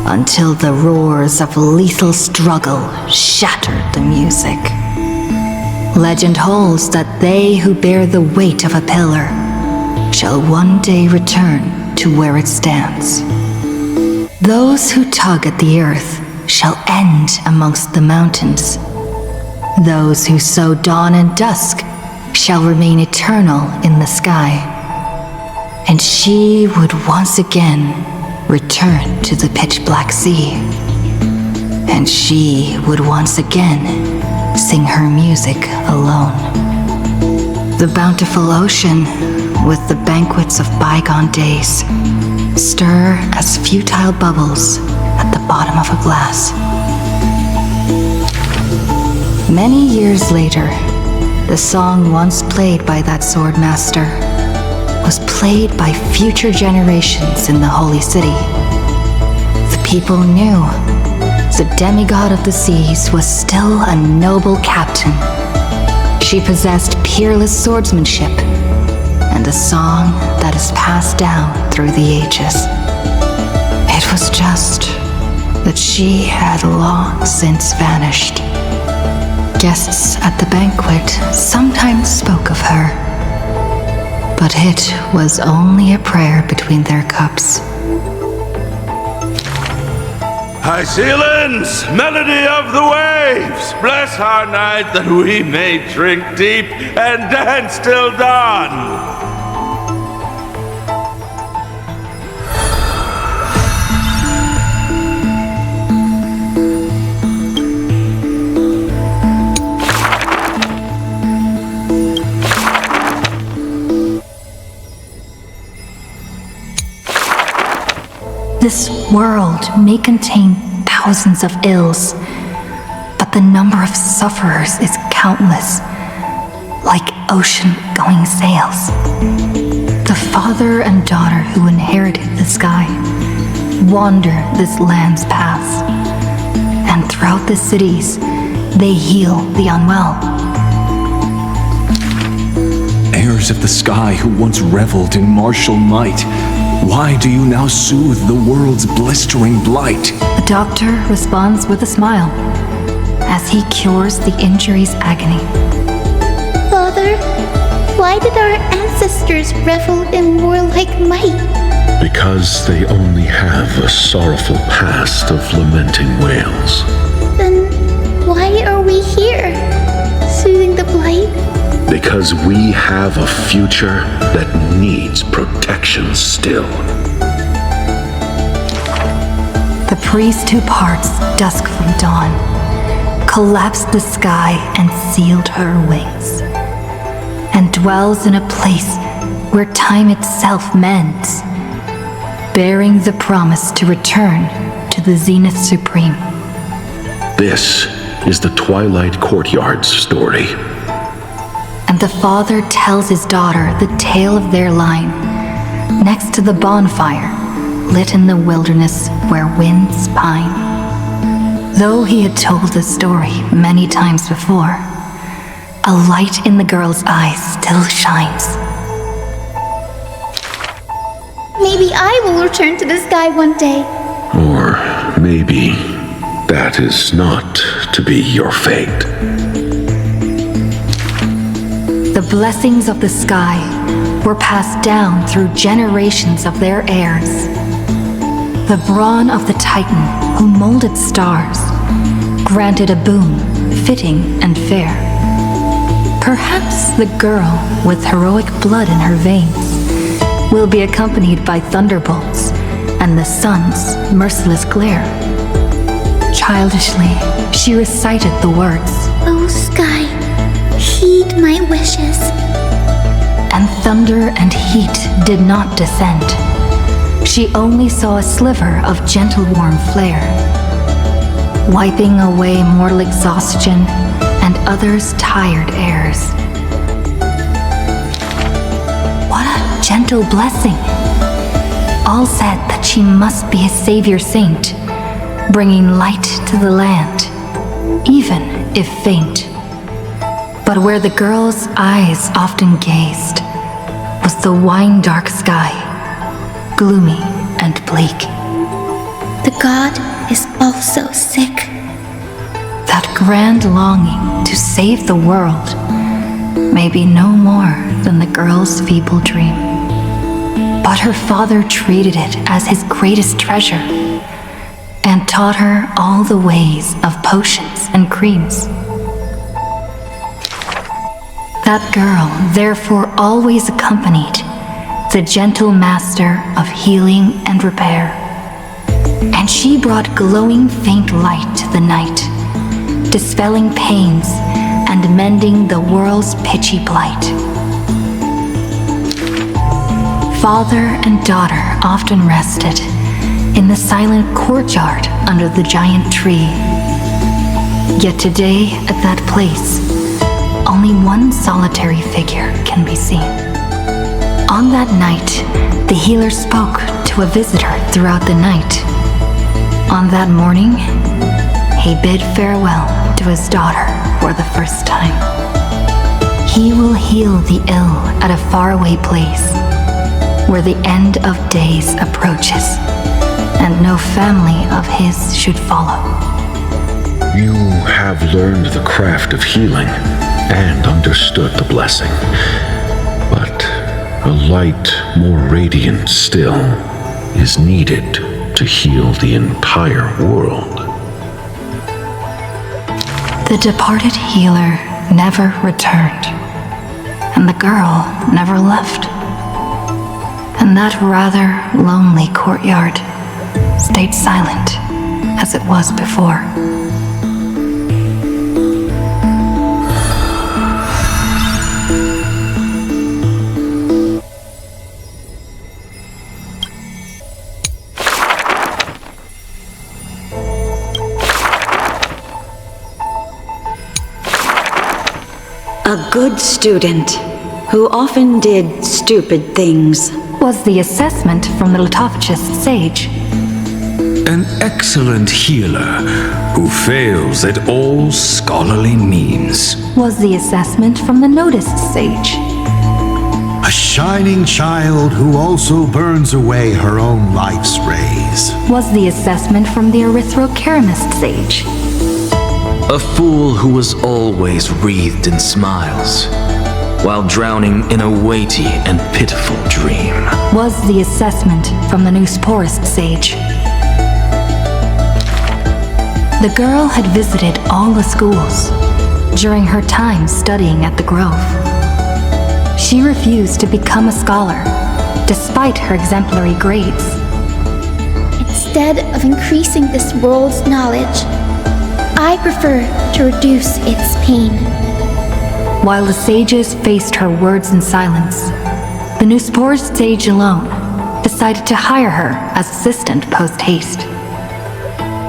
until the roars of lethal struggle shattered the music. Legend holds that they who bear the weight of a pillar shall one day return to where it stands. Those who tug at the earth shall end amongst the mountains. Those who sow dawn and dusk shall remain eternal in the sky. And she would once again return to the pitch-black sea. And she would once again sing her music alone. The bountiful ocean, with the banquets of bygone days, stir as futile bubbles at the bottom of a glass. Many years later, the song once played by that sword master was played by future generations in the Holy City. The people knew the demigod of the seas was still a noble captain. She possessed peerless swordsmanship and a song that is passed down through the ages. It was just that she had long since vanished. Guests at the banquet sometimes spoke of her, but it was only a prayer between their cups. High ceilings, melody of the waves, bless our night that we may drink deep and dance till dawn. This world may contain thousands of ills, but the number of sufferers is countless, like ocean-going sails. The father and daughter who inherited the sky wander this land's paths, and throughout the cities, they heal the unwell. Heirs of the sky who once reveled in martial might, why do you now soothe the world's blistering blight? The doctor responds with a smile as he cures the injury's agony. Father, why did our ancestors revel in warlike might? Because they only have a sorrowful past of lamenting wails. Then why are we here, soothing the blight? Because we have a future that needs protection still. The priest who parts dusk from dawn collapsed the sky and sealed her wings, and dwells in a place where time itself mends, bearing the promise to return to the Zenith Supreme. This is the Twilight Courtyard's story. And the father tells his daughter the tale of their line, next to the bonfire, lit in the wilderness where winds pine. Though he had told the story many times before, a light in the girl's eyes still shines. Maybe I will return to the sky one day. Or maybe that is not to be your fate. The blessings of the sky were passed down through generations of their heirs. The brawn of the Titan who molded stars granted a boon fitting and fair. Perhaps the girl with heroic blood in her veins will be accompanied by thunderbolts and the sun's merciless glare. Childishly, she recited the words, "Oh sky, heed my wishes." And thunder and heat did not descend. She only saw a sliver of gentle warm flare, wiping away mortal exhaustion and others' tired airs. What a gentle blessing! all said that she must be a savior saint, bringing light to the land, even if faint. But where the girl's eyes often gazed was the wine-dark sky, gloomy and bleak. The god is also sick. That grand longing to save the world may be no more than the girl's feeble dream. But her father treated it as his greatest treasure and taught her all the ways of potions and creams. That girl therefore always accompanied the gentle master of healing and repair, and she brought glowing faint light to the night, dispelling pains and mending the world's pitchy blight. Father and daughter often rested in the silent courtyard under the giant tree. Yet today, at that place, only one solitary figure can be seen. On that night, the healer spoke to a visitor throughout the night. On that morning, he bid farewell to his daughter for the first time. He will heal the ill at a faraway place, where the end of days approaches, and no family of his should follow. You have learned the craft of healing and understood the blessing, but a light more radiant still is needed to heal the entire world. The departed healer never returned, and the girl never left. And that rather lonely courtyard stayed silent as it was before. A good student who often did stupid things was the assessment from the lithophagus sage. An excellent healer who fails at all scholarly means was the assessment from the noticed sage. A shining child who also burns away her own life's rays was the assessment from the erythrokeramist sage. A fool who was always wreathed in smiles, while drowning in a weighty and pitiful dream was the assessment from the Newsporist sage. The girl had visited all the schools during her time studying at the Grove. She refused to become a scholar, despite her exemplary grades. Instead of increasing this world's knowledge, I prefer to reduce its pain. While the sages faced her words in silence, the Newsporist sage alone decided to hire her as assistant post-haste.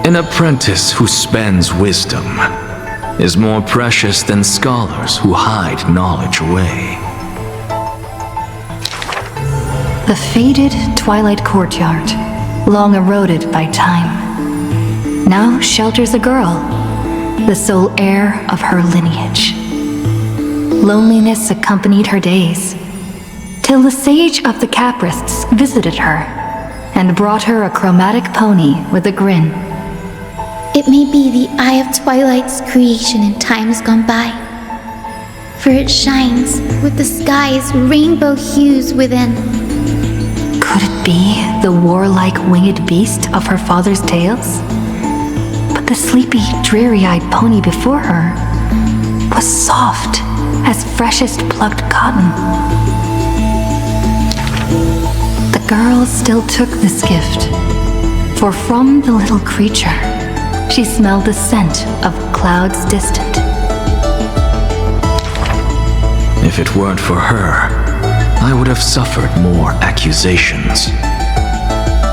An apprentice who spends wisdom is more precious than scholars who hide knowledge away. The faded twilight courtyard, long eroded by time, now shelters a girl, the sole heir of her lineage. Loneliness accompanied her days, till the sage of the Caprists visited her and brought her a chromatic pony with a grin. It may be the eye of Twilight's creation in times gone by, for it shines with the sky's rainbow hues within. Could it be the warlike winged beast of her father's tales? But the sleepy, dreary-eyed pony before her was soft as freshest plucked cotton. The girl still took this gift, for from the little creature she smelled the scent of clouds distant. If it weren't for her, I would have suffered more accusations.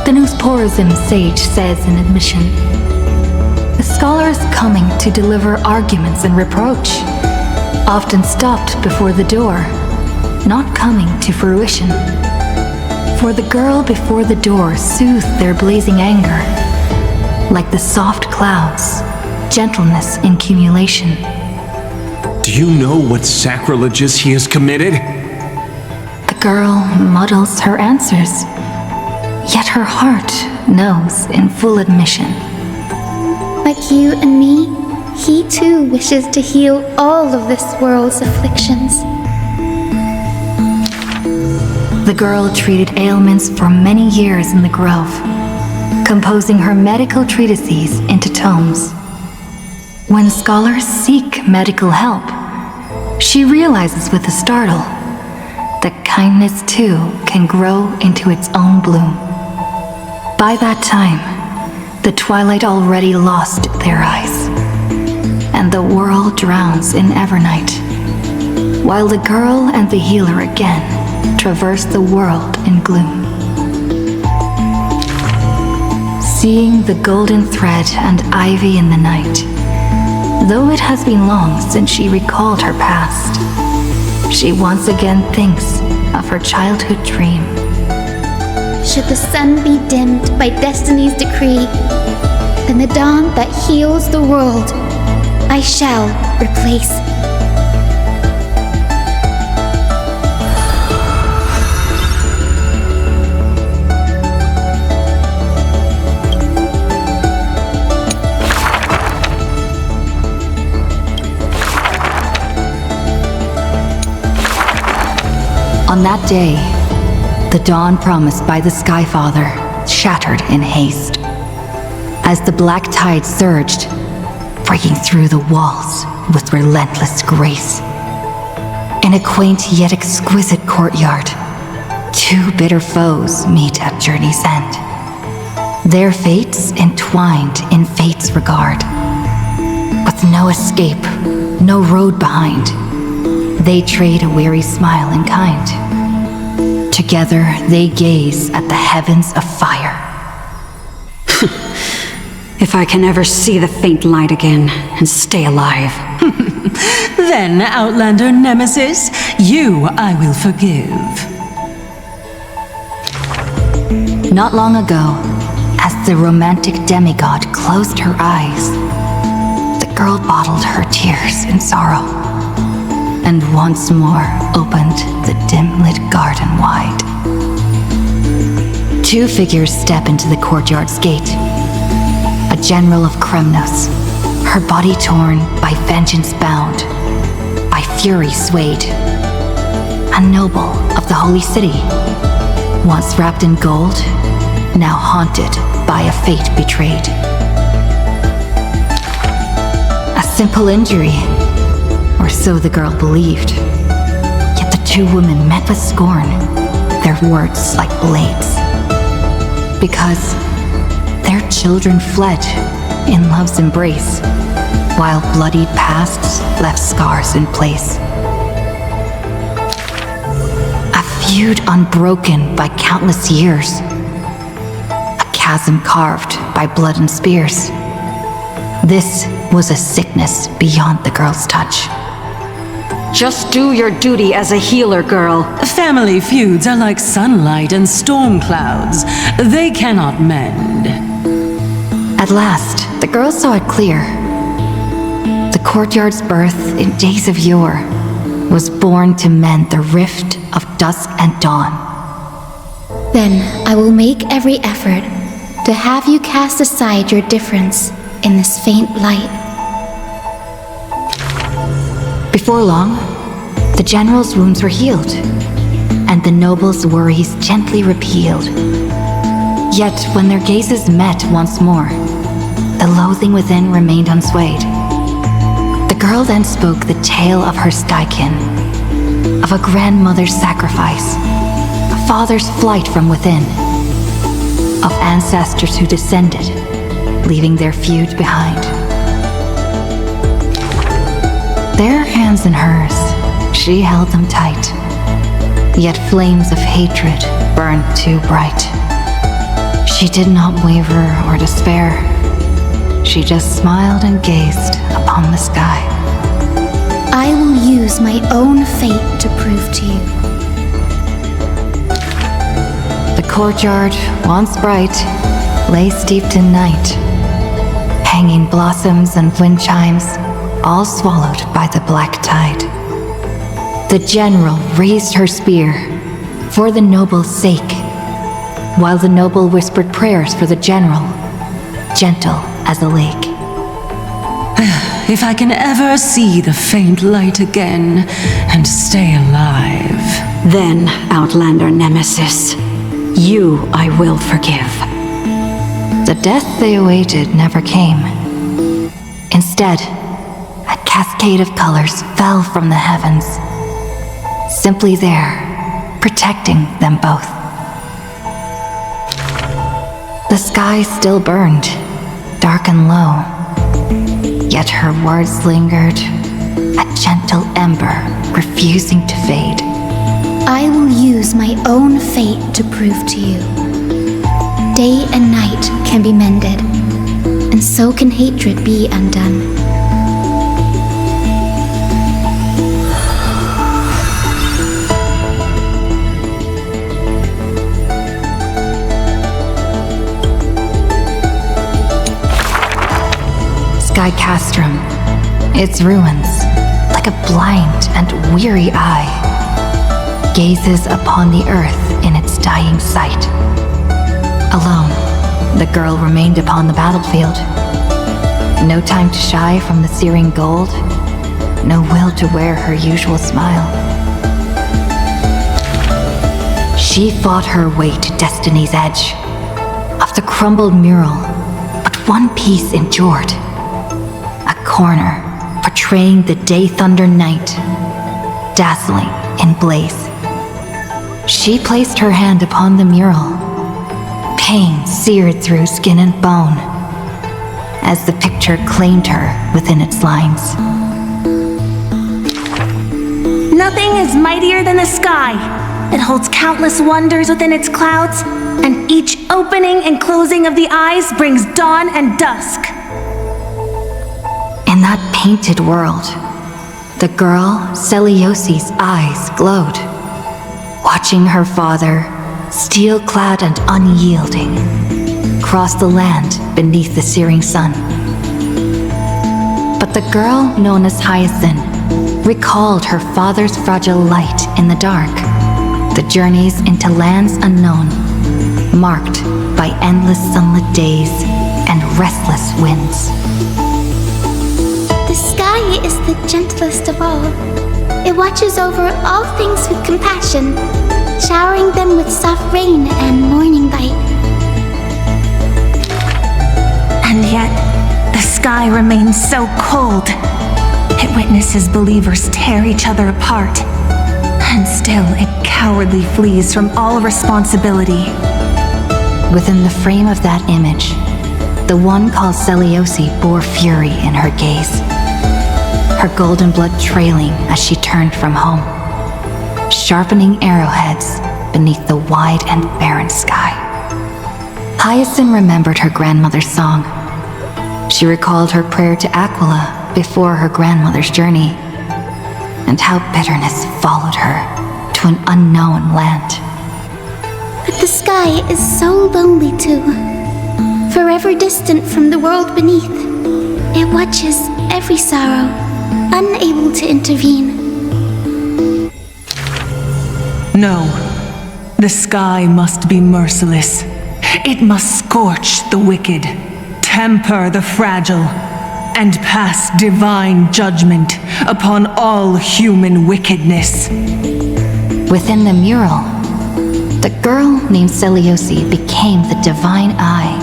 The Newsporism sage says in admission, the scholars coming to deliver arguments and reproach often stopped before the door, not coming to fruition. For the girl before the door soothed their blazing anger. Like the soft clouds, gentleness in cumulation. Do you know what sacrileges he has committed? The girl muddles her answers, yet her heart knows in full admission. Like you and me, he too wishes to heal all of this world's afflictions. The girl treated ailments for many years in the grove, composing her medical treatises into tomes. When scholars seek medical help, she realizes with a startle that kindness too can grow into its own bloom. By that time, the twilight already lost their eyes, and the world drowns in evernight, while the girl and the healer again traverse the world in gloom. Seeing the golden thread and ivy in the night, though it has been long since she recalled her past, she once again thinks of her childhood dream. Should the sun be dimmed by destiny's decree, then the dawn that heals the world I shall replace. On that day, the dawn promised by the Sky Father shattered in haste, as the black tide surged, breaking through the walls with relentless grace. In a quaint yet exquisite courtyard, two bitter foes meet at journey's end, their fates entwined in fate's regard. With no escape, no road behind, they trade a weary smile in kind. Together they gaze at the heavens of fire. If I can ever see the faint light again and stay alive. Then, Outlander Nemesis, you I will forgive. Not long ago, as the romantic demigod closed her eyes, the girl bottled her tears in sorrow, and once more opened the dim-lit garden wide. Two figures step into the courtyard's gate. A general of Kremnos, her body torn, by vengeance bound, by fury swayed. A noble of the holy city, once wrapped in gold, now haunted by a fate betrayed. A simple injury, or so the girl believed. Yet the two women met with scorn, their words like blades. Because their children fled in love's embrace, while bloodied pasts left scars in place. A feud unbroken by countless years, a chasm carved by blood and spears. This was a sickness beyond the girl's touch. Just do your duty as a healer, girl. Family feuds are like sunlight and storm clouds. They cannot mend. At last, the girl saw it clear. The courtyard's birth in days of yore was born to mend the rift of dusk and dawn. Then I will make every effort to have you cast aside your difference in this faint light. Before long, the general's wounds were healed, and the noble's worries gently repealed. Yet when their gazes met once more, the loathing within remained unswayed. The girl then spoke the tale of her skykin, of a grandmother's sacrifice, a father's flight from within, of ancestors who descended, leaving their feud behind. Their hands in hers, she held them tight, yet flames of hatred burned too bright. She did not waver or despair. She just smiled and gazed upon the sky. I will use my own fate to prove to you. courtyard, once bright, lay steeped in night. Hanging blossoms and wind chimes, all swallowed by the black tide. The general raised her spear for the noble's sake, while the noble whispered prayers for the general, gentle as a lake. If I can ever see the faint light again and stay alive. Then, Outlander Nemesis, you I will forgive. The death they awaited never came. Instead, a cascade of colors fell from the heavens, simply there, protecting them both. The sky still burned, dark and low, yet her words lingered, a gentle ember refusing to fade. I will use my own fate to prove to you. Day and night can be mended, and so can hatred be undone. Sky Castrum, its ruins, like a blind and weary eye, gazes upon the earth in its dying sight. Alone, the girl remained upon the battlefield. No time to shy from the searing gold, no will to wear her usual smile. She fought her way to destiny's edge. Of the crumbled mural, but one piece endured. A corner portraying the day thunder night, dazzling in blaze. She placed her hand upon the mural. Pain seared through skin and bone as the picture claimed her within its lines. Nothing is mightier than the sky. It holds countless wonders within its clouds, and each opening and closing of the eyes brings dawn and dusk. In that painted world, the girl Celiosi's eyes glowed, watching her father, steel-clad and unyielding, cross the land beneath the searing sun. But the girl known as Hyacinth recalled her father's fragile light in the dark, the journeys into lands unknown, marked by endless sunlit days and restless winds. The sky is the gentlest of all. It watches over all things with compassion, showering them with soft rain and morning light. And yet, the sky remains so cold. It witnesses believers tear each other apart. And still, it cowardly flees from all responsibility. Within the frame of that image, the one called Celiosi bore fury in her gaze, her golden blood trailing as she turned from home, sharpening arrowheads beneath the wide and barren sky. Hyacinth remembered her grandmother's song. She recalled her prayer to Aquila before her grandmother's journey, and how bitterness followed her to an unknown land. But the sky is so lonely too, forever distant from the world beneath. It watches every sorrow, unable to intervene. No, the sky must be merciless. It must scorch the wicked, temper the fragile, and pass divine judgment upon all human wickedness. Within the mural, the girl named Celiosi became the divine eye,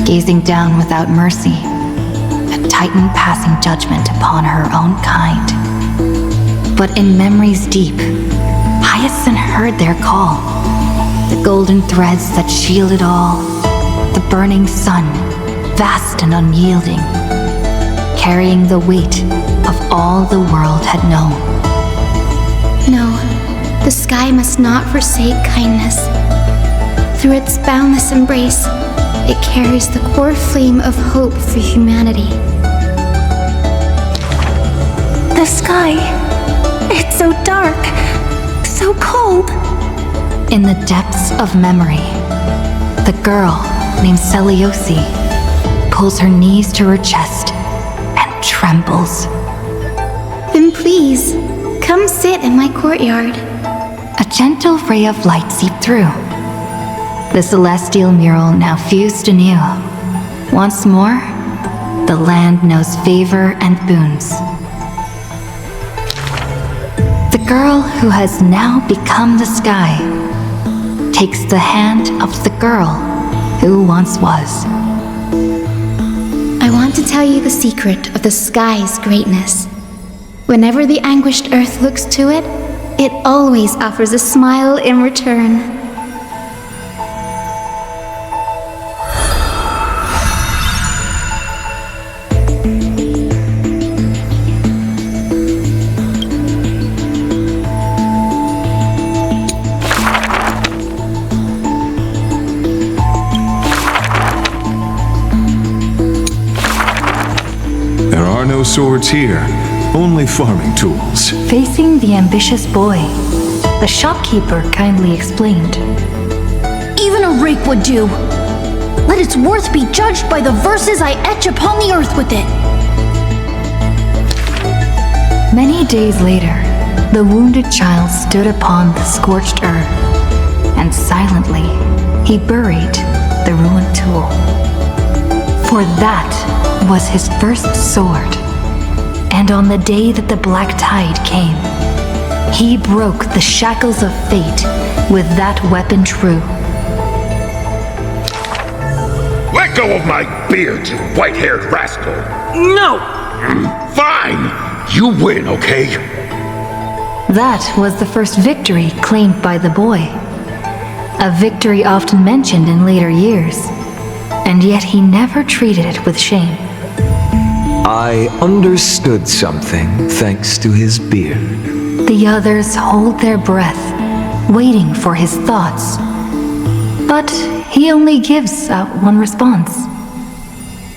gazing down without mercy, a titan passing judgment upon her own kind. But in memories deep, Hyacinth heard their call, the golden threads that shielded all, the burning sun, vast and unyielding, carrying the weight of all the world had known. No, the sky must not forsake kindness. Through its boundless embrace, it carries the core flame of hope for humanity. The sky, it's so dark, so cold. In the depths of memory, the girl named Seliosi pulls her knees to her chest and trembles. Then please, come sit in my courtyard. A gentle ray of light seeped through. The celestial mural now fused anew. Once more, the land knows favor and boons. The girl who has now become the sky takes the hand of the girl who once was. I want to tell you the secret of the sky's greatness. Whenever the anguished earth looks to it, it always offers a smile in return. There are no swords here, only farming tools. Facing the ambitious boy, the shopkeeper kindly explained. Even a rake would do. Let its worth be judged by the verses I etch upon the earth with it. Many days later, the wounded child stood upon the scorched earth, and silently he buried the ruined tool. For that was his first sword, and on the day that the black tide came, he broke the shackles of fate with that weapon true. Let go of my beard, you white-haired rascal! No! Fine! You win, okay? That was the first victory claimed by the boy. A victory often mentioned in later years, and yet he never treated it with shame. I understood something thanks to his beard. The others hold their breath, waiting for his thoughts. But he only gives out one response.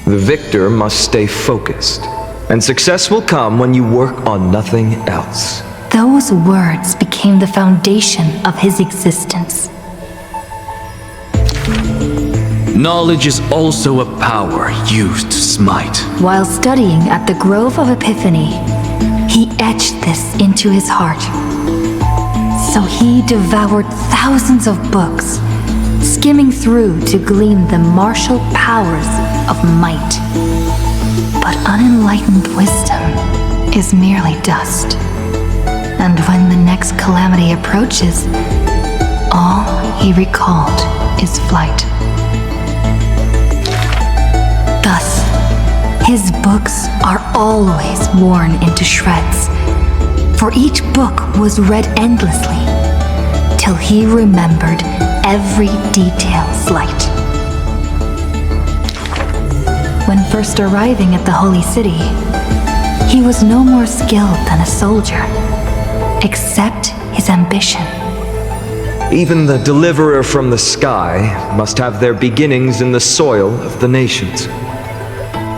The victor must stay focused, and success will come when you work on nothing else. Those words became the foundation of his existence. Knowledge is also a power used to smite. While studying at the Grove of Epiphany, he etched this into his heart. So he devoured thousands of books, skimming through to glean the martial powers of might. But unenlightened wisdom is merely dust. And when the next calamity approaches, all he recalled is flight. Thus, his books are always worn into shreds, for each book was read endlessly, till he remembered every detail slight. When first arriving at the Holy City, he was no more skilled than a soldier, except his ambition. Even the deliverer from the sky must have their beginnings in the soil of the nations.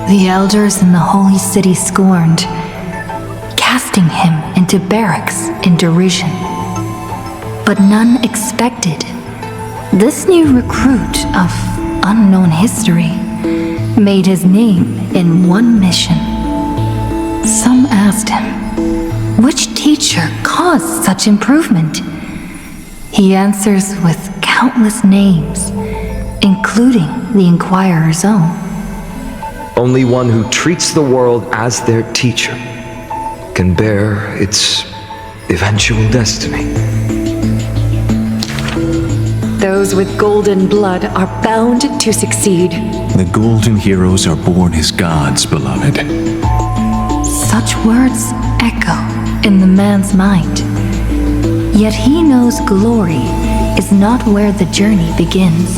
The elders in the Holy City scorned, casting him into barracks in derision. But none expected this new recruit of unknown history made his name in one mission. Some asked him, which teacher caused such improvement? He answers with countless names, including the Inquirer's own. Only one who treats the world as their teacher can bear its eventual destiny. Those with golden blood are bound to succeed. The golden heroes are born as gods, beloved. Such words echo in the man's mind. Yet he knows glory is not where the journey begins.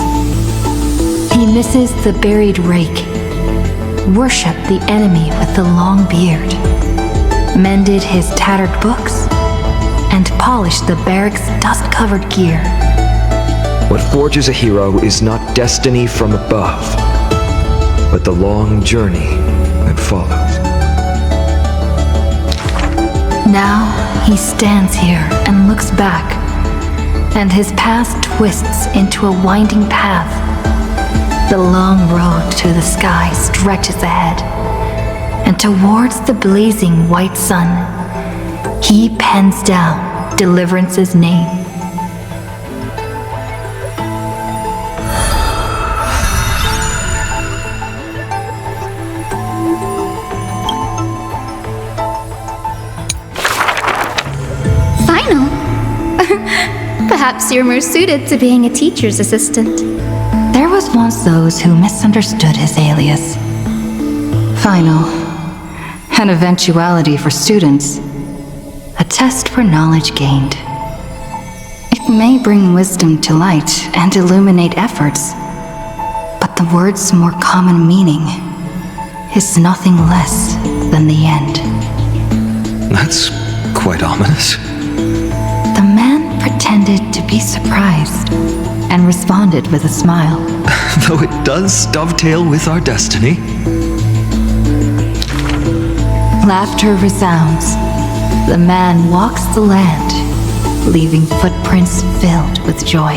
He misses the buried rake, worshipped the enemy with the long beard, mended his tattered books, and polished the barracks' dust-covered gear. What forges a hero is not destiny from above, but the long journey that follows. Now he stands here and looks back, and his path twists into a winding path. The long road to the sky stretches ahead, and towards the blazing white sun, he pens down Deliverance's name. Final? Perhaps you're more suited to being a teacher's assistant. There was once those who misunderstood his alias. Final. An eventuality for students. A test for knowledge gained. It may bring wisdom to light and illuminate efforts, but the word's more common meaning is nothing less than the end. That's quite ominous. The man pretended to be surprised and responded with a smile. Though it does dovetail with our destiny. Laughter resounds. The man walks the land, leaving footprints filled with joy.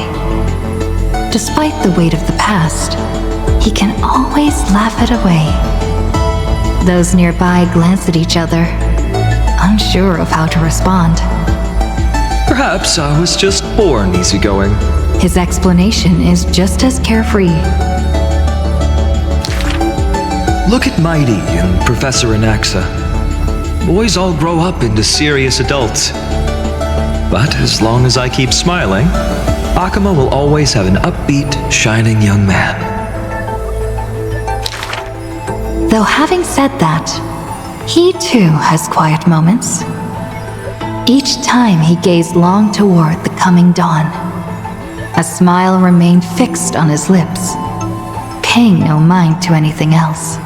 Despite the weight of the past, he can always laugh it away. Those nearby glance at each other, unsure of how to respond. Perhaps I was just born easygoing. His explanation is just as carefree. Look at Mighty and Professor Anaxa. Boys all grow up into serious adults. But as long as I keep smiling, Akuma will always have an upbeat, shining young man. Though having said that, he too has quiet moments. Each time he gazed long toward the coming dawn, a smile remained fixed on his lips, paying no mind to anything else.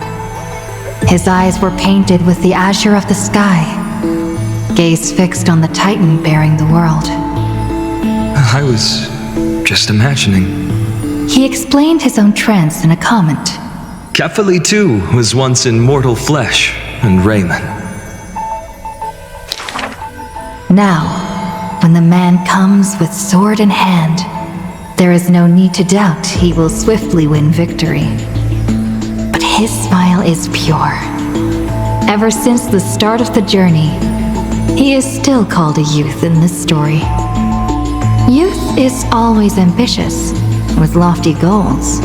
His eyes were painted with the azure of the sky, gaze fixed on the titan bearing the world. I was just imagining. He explained his own trance in a comment. Kefali too was once in mortal flesh and raiment. Now, when the man comes with sword in hand, there is no need to doubt he will swiftly win victory. But his smile is pure. Ever since the start of the journey, he is still called a youth in this story. Youth is always ambitious, with lofty goals.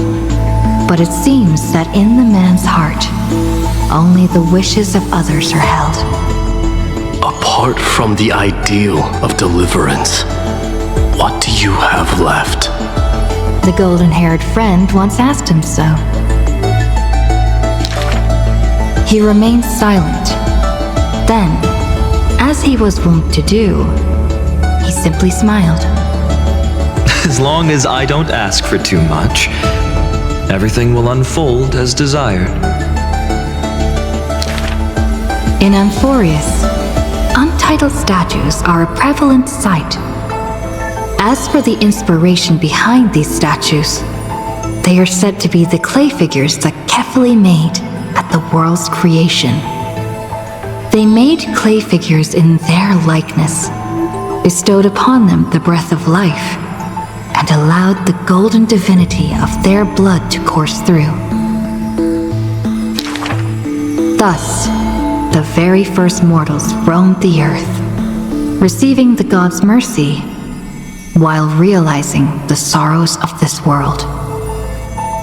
But it seems that in the man's heart, only the wishes of others are held. Apart from the ideal of deliverance, what do you have left? The golden-haired friend once asked him so. He remained silent. Then, as he was wont to do, he simply smiled. As long as I don't ask for too much, everything will unfold as desired. In Amphorius, untitled statues are a prevalent sight. As for the inspiration behind these statues, they are said to be the clay figures that Kefali made at the world's creation. They made clay figures in their likeness, bestowed upon them the breath of life, and allowed the golden divinity of their blood to course through. Thus, the very first mortals roamed the earth, receiving the gods' mercy, while realizing the sorrows of this world.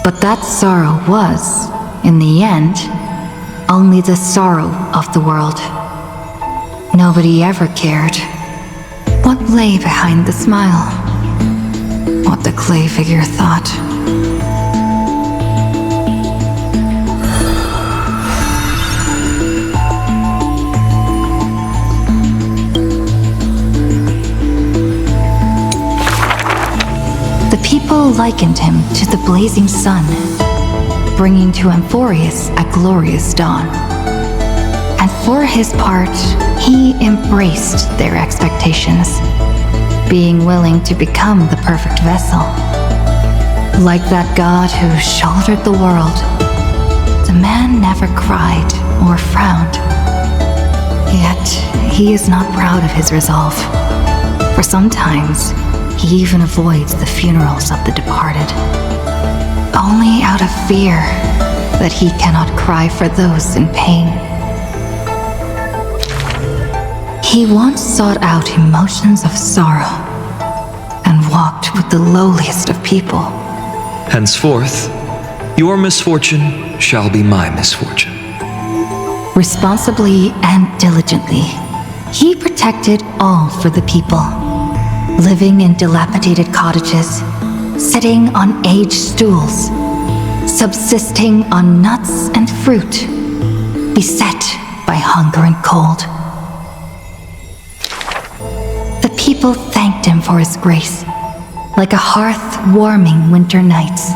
But that sorrow was, in the end, only the sorrow of the world. Nobody ever cared what lay behind the smile, what the clay figure thought. The people likened him to the blazing sun, bringing to Amphorius a glorious dawn. And for his part, he embraced their expectations, being willing to become the perfect vessel. Like that god who shouldered the world, the man never cried or frowned. Yet, he is not proud of his resolve, for sometimes he even avoids the funerals of the departed, only out of fear that he cannot cry for those in pain. He once sought out emotions of sorrow and walked with the lowliest of people. Henceforth, your misfortune shall be my misfortune. Responsibly and diligently, he protected all for the people, living in dilapidated cottages, sitting on aged stools, subsisting on nuts and fruit, beset by hunger and cold. The people thanked him for his grace, like a hearth warming winter nights.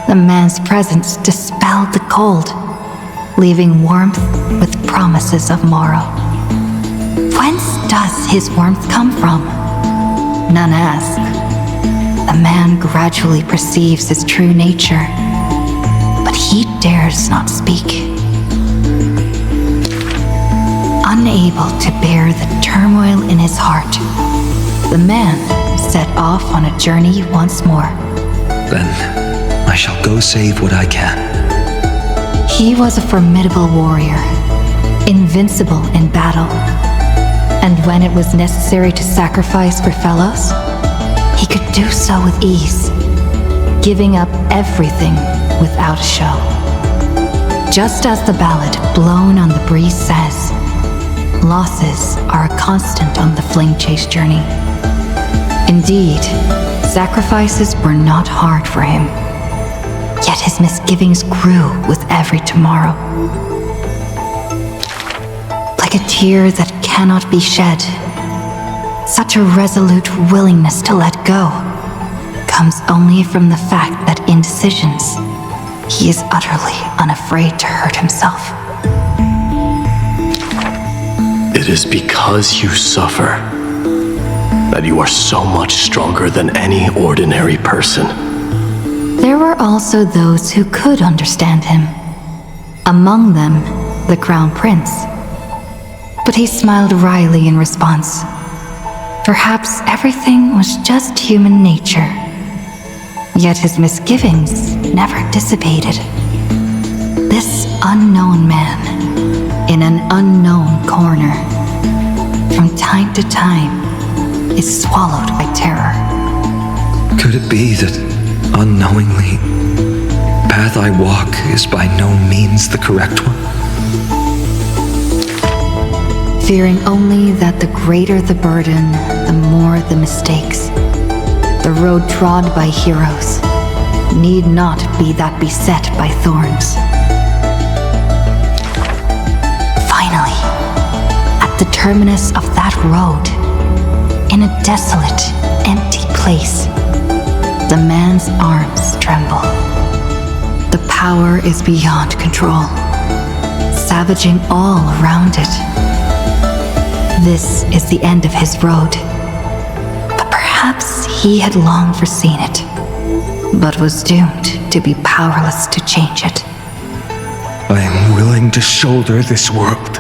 The man's presence dispelled the cold, leaving warmth with promises of morrow. Whence does his warmth come from? None ask. The man gradually perceives his true nature, but he dares not speak. Unable to bear the turmoil in his heart, the man set off on a journey once more. Then I shall go save what I can. He was a formidable warrior, invincible in battle. And when it was necessary to sacrifice for fellows, he could do so with ease, giving up everything without a show. Just as the ballad blown on the breeze says, losses are a constant on the flame chase journey. Indeed, sacrifices were not hard for him, yet his misgivings grew with every tomorrow. Like a tear that cannot be shed, such a resolute willingness to let go comes only from the fact that in decisions, he is utterly unafraid to hurt himself. It is because you suffer that you are so much stronger than any ordinary person. There were also those who could understand him, among them the Crown Prince. But he smiled wryly in response. Perhaps everything was just human nature. Yet his misgivings never dissipated. This unknown man, in an unknown corner, from time to time, is swallowed by terror. Could it be that, unknowingly, the path I walk is by no means the correct one? Fearing only that the greater the burden, the more the mistakes. The road trod by heroes need not be that beset by thorns. Finally, at the terminus of that road, in a desolate, empty place, the man's arms tremble. The power is beyond control, savaging all around it. This is the end of his road. But perhaps he had long foreseen it, but was doomed to be powerless to change it. I am willing to shoulder this world.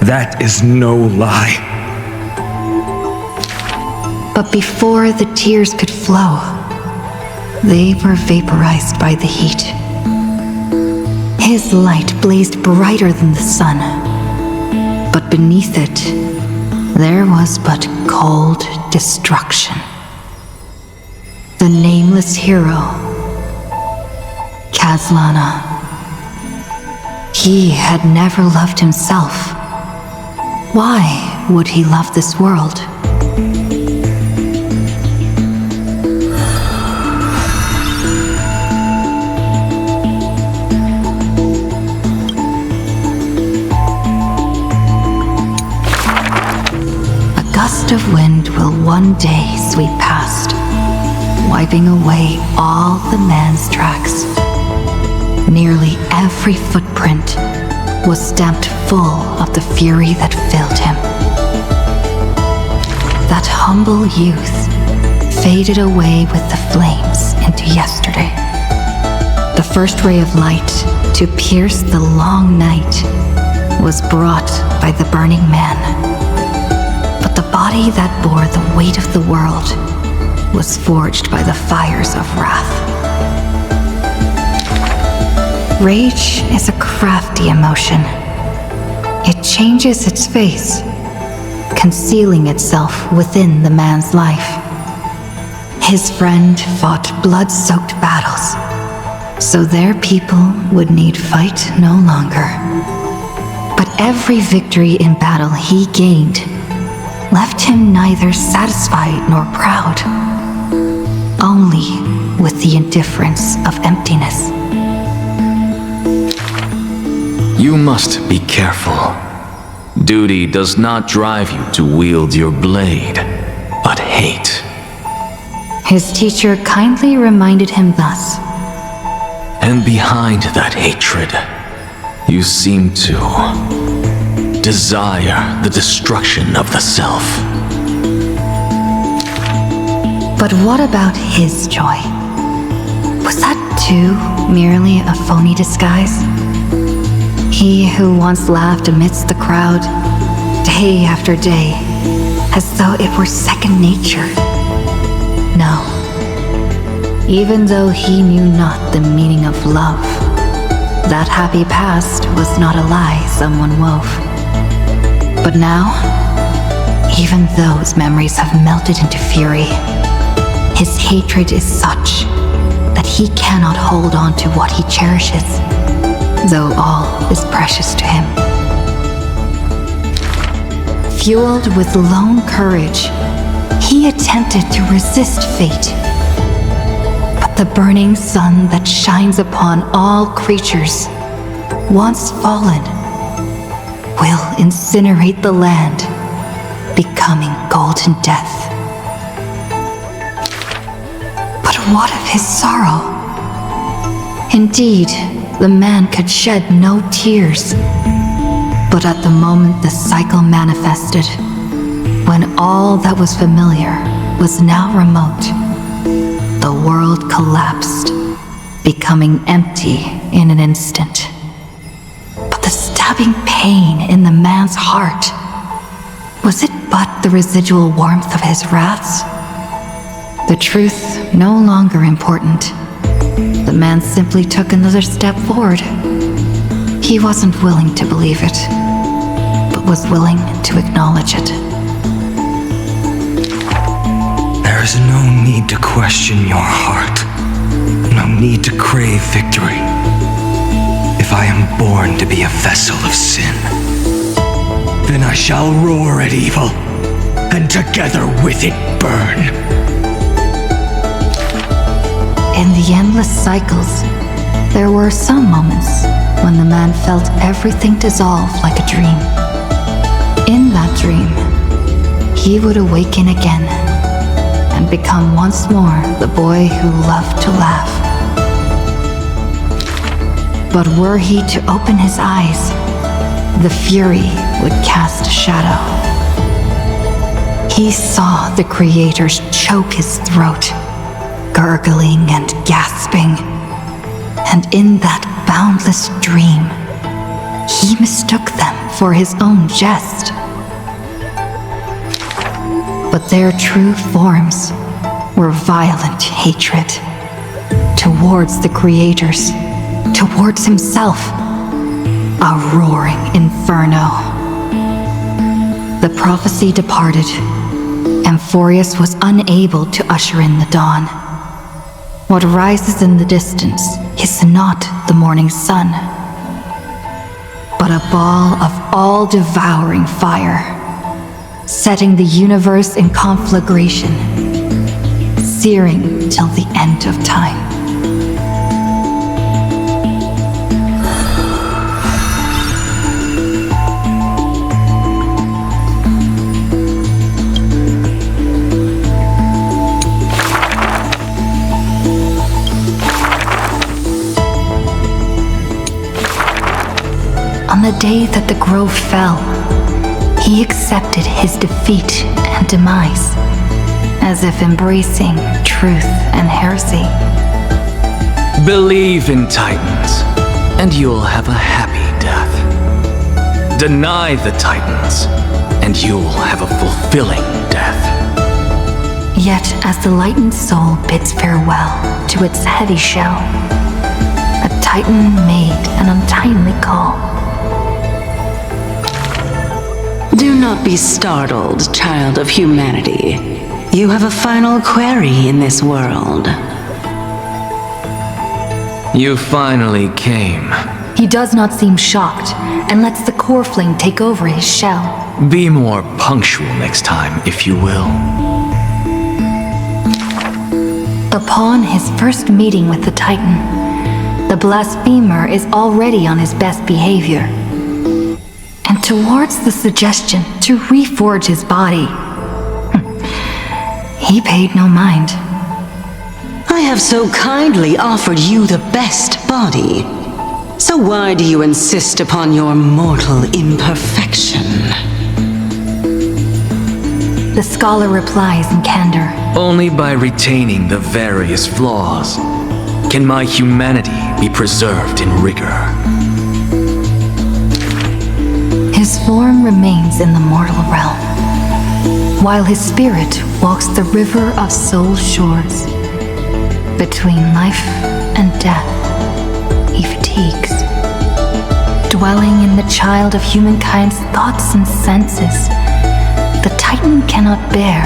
That is no lie. But before the tears could flow, they were vaporized by the heat. His light blazed brighter than the sun, but beneath it, there was but cold destruction. The nameless hero, Kazlana. He had never loved himself. Why would he love this world? A gust of wind will one day sweep past, wiping away all the man's tracks. Nearly every footprint was stamped full of the fury that filled him. That humble youth faded away with the flames into yesterday. The first ray of light to pierce the long night was brought by the burning man. But the body that bore the weight of the world was forged by the fires of wrath. Rage is a crafty emotion. It changes its face, concealing itself within the man's life. His friend fought blood-soaked battles, so their people would need fight no longer. But every victory in battle he gained left him neither satisfied nor proud, only with the indifference of emptiness. You must be careful. Duty does not drive you to wield your blade, but hate. His teacher kindly reminded him thus. And behind that hatred, you seem to desire the destruction of the self. But what about his joy? Was that too merely a phony disguise? He who once laughed amidst the crowd, day after day, as though it were second nature. No. Even though he knew not the meaning of love, that happy past was not a lie someone wove. But now, even those memories have melted into fury. His hatred is such that he cannot hold on to what he cherishes, though all is precious to him. Fueled with lone courage, he attempted to resist fate. But the burning sun that shines upon all creatures, once fallen, will incinerate the land, becoming golden death. But what of his sorrow? Indeed, the man could shed no tears. But at the moment the cycle manifested, when all that was familiar was now remote, the world collapsed, becoming empty in an instant. But the stabbing pain in the man's heart, was it but the residual warmth of his wraths? The truth no longer important. The man simply took another step forward. He wasn't willing to believe it, but was willing to acknowledge it. There is no need to question your heart, no need to crave victory. If I am born to be a vessel of sin, then I shall roar at evil, and together with it burn. In the endless cycles, there were some moments when the man felt everything dissolve like a dream. In that dream, he would awaken again and become once more the boy who loved to laugh. But were he to open his eyes, the fury would cast a shadow. He saw the creators choke his throat, gurgling and gasping, and in that boundless dream, he mistook them for his own jest. But their true forms were violent hatred towards the creators, towards himself, a roaring inferno. The prophecy departed, and Furious was unable to usher in the dawn. What rises in the distance is not the morning sun, but a ball of all-devouring fire, setting the universe in conflagration, searing till the end of time. On the day that the grove fell, he accepted his defeat and demise, as if embracing truth and heresy. Believe in Titans, and you'll have a happy death. Deny the Titans, and you'll have a fulfilling death. Yet, as the lightened soul bids farewell to its heavy shell, a titan made an untimely call. Do not be startled, child of humanity. You have a final query in this world. You finally came. He does not seem shocked and lets the core flame take over his shell. Be more punctual next time, if you will. Upon his first meeting with the Titan, the blasphemer is already on his best behavior. And towards the suggestion to reforge his body, he paid no mind. I have so kindly offered you the best body. So why do you insist upon your mortal imperfection? The scholar replies in candor. Only by retaining the various flaws can my humanity be preserved in rigor. His form remains in the mortal realm, while his spirit walks the river of soul shores. Between life and death, he fatigues, dwelling in the child of humankind's thoughts and senses. The Titan cannot bear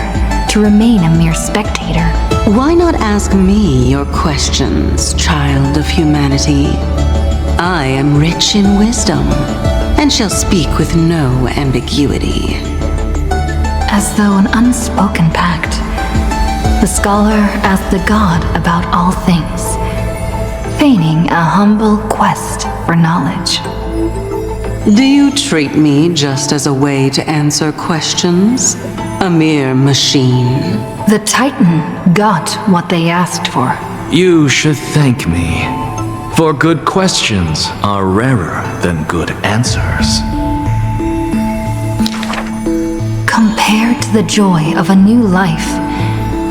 to remain a mere spectator. Why not ask me your questions, child of humanity? I am rich in wisdom, and shall speak with no ambiguity. As though an unspoken pact, the scholar asked the god about all things, feigning a humble quest for knowledge. Do you treat me just as a way to answer questions? A mere machine? The Titan got what they asked for. You should thank me, for good questions are rarer than good answers. Compared to the joy of a new life,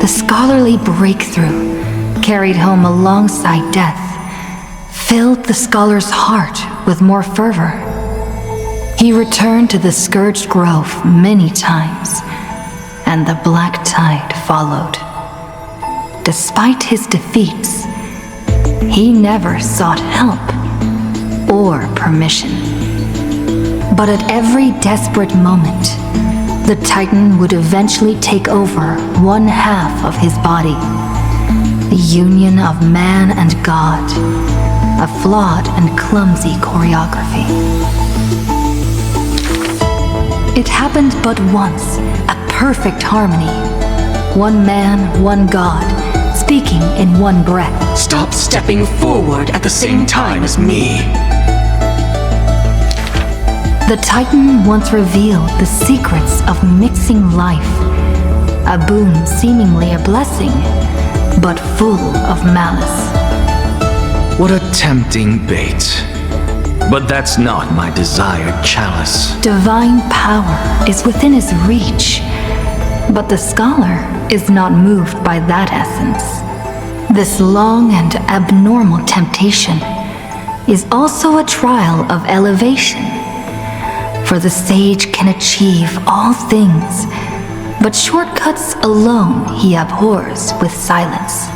the scholarly breakthrough, carried home alongside death, filled the scholar's heart with more fervor. He returned to the Scourged Grove many times, and the black tide followed. Despite his defeats, he never sought help or permission. But at every desperate moment, the Titan would eventually take over one half of his body. The union of man and God, a flawed and clumsy choreography. It happened but once, a perfect harmony. One man, one God, speaking in one breath. Stop stepping forward at the same time as me. The Titan once revealed the secrets of mixing life, a boon seemingly a blessing, but full of malice. What a tempting bait. But that's not my desired chalice. Divine power is within his reach, but the scholar is not moved by that essence. This long and abnormal temptation is also a trial of elevation. For the sage can achieve all things, but shortcuts alone he abhors with silence.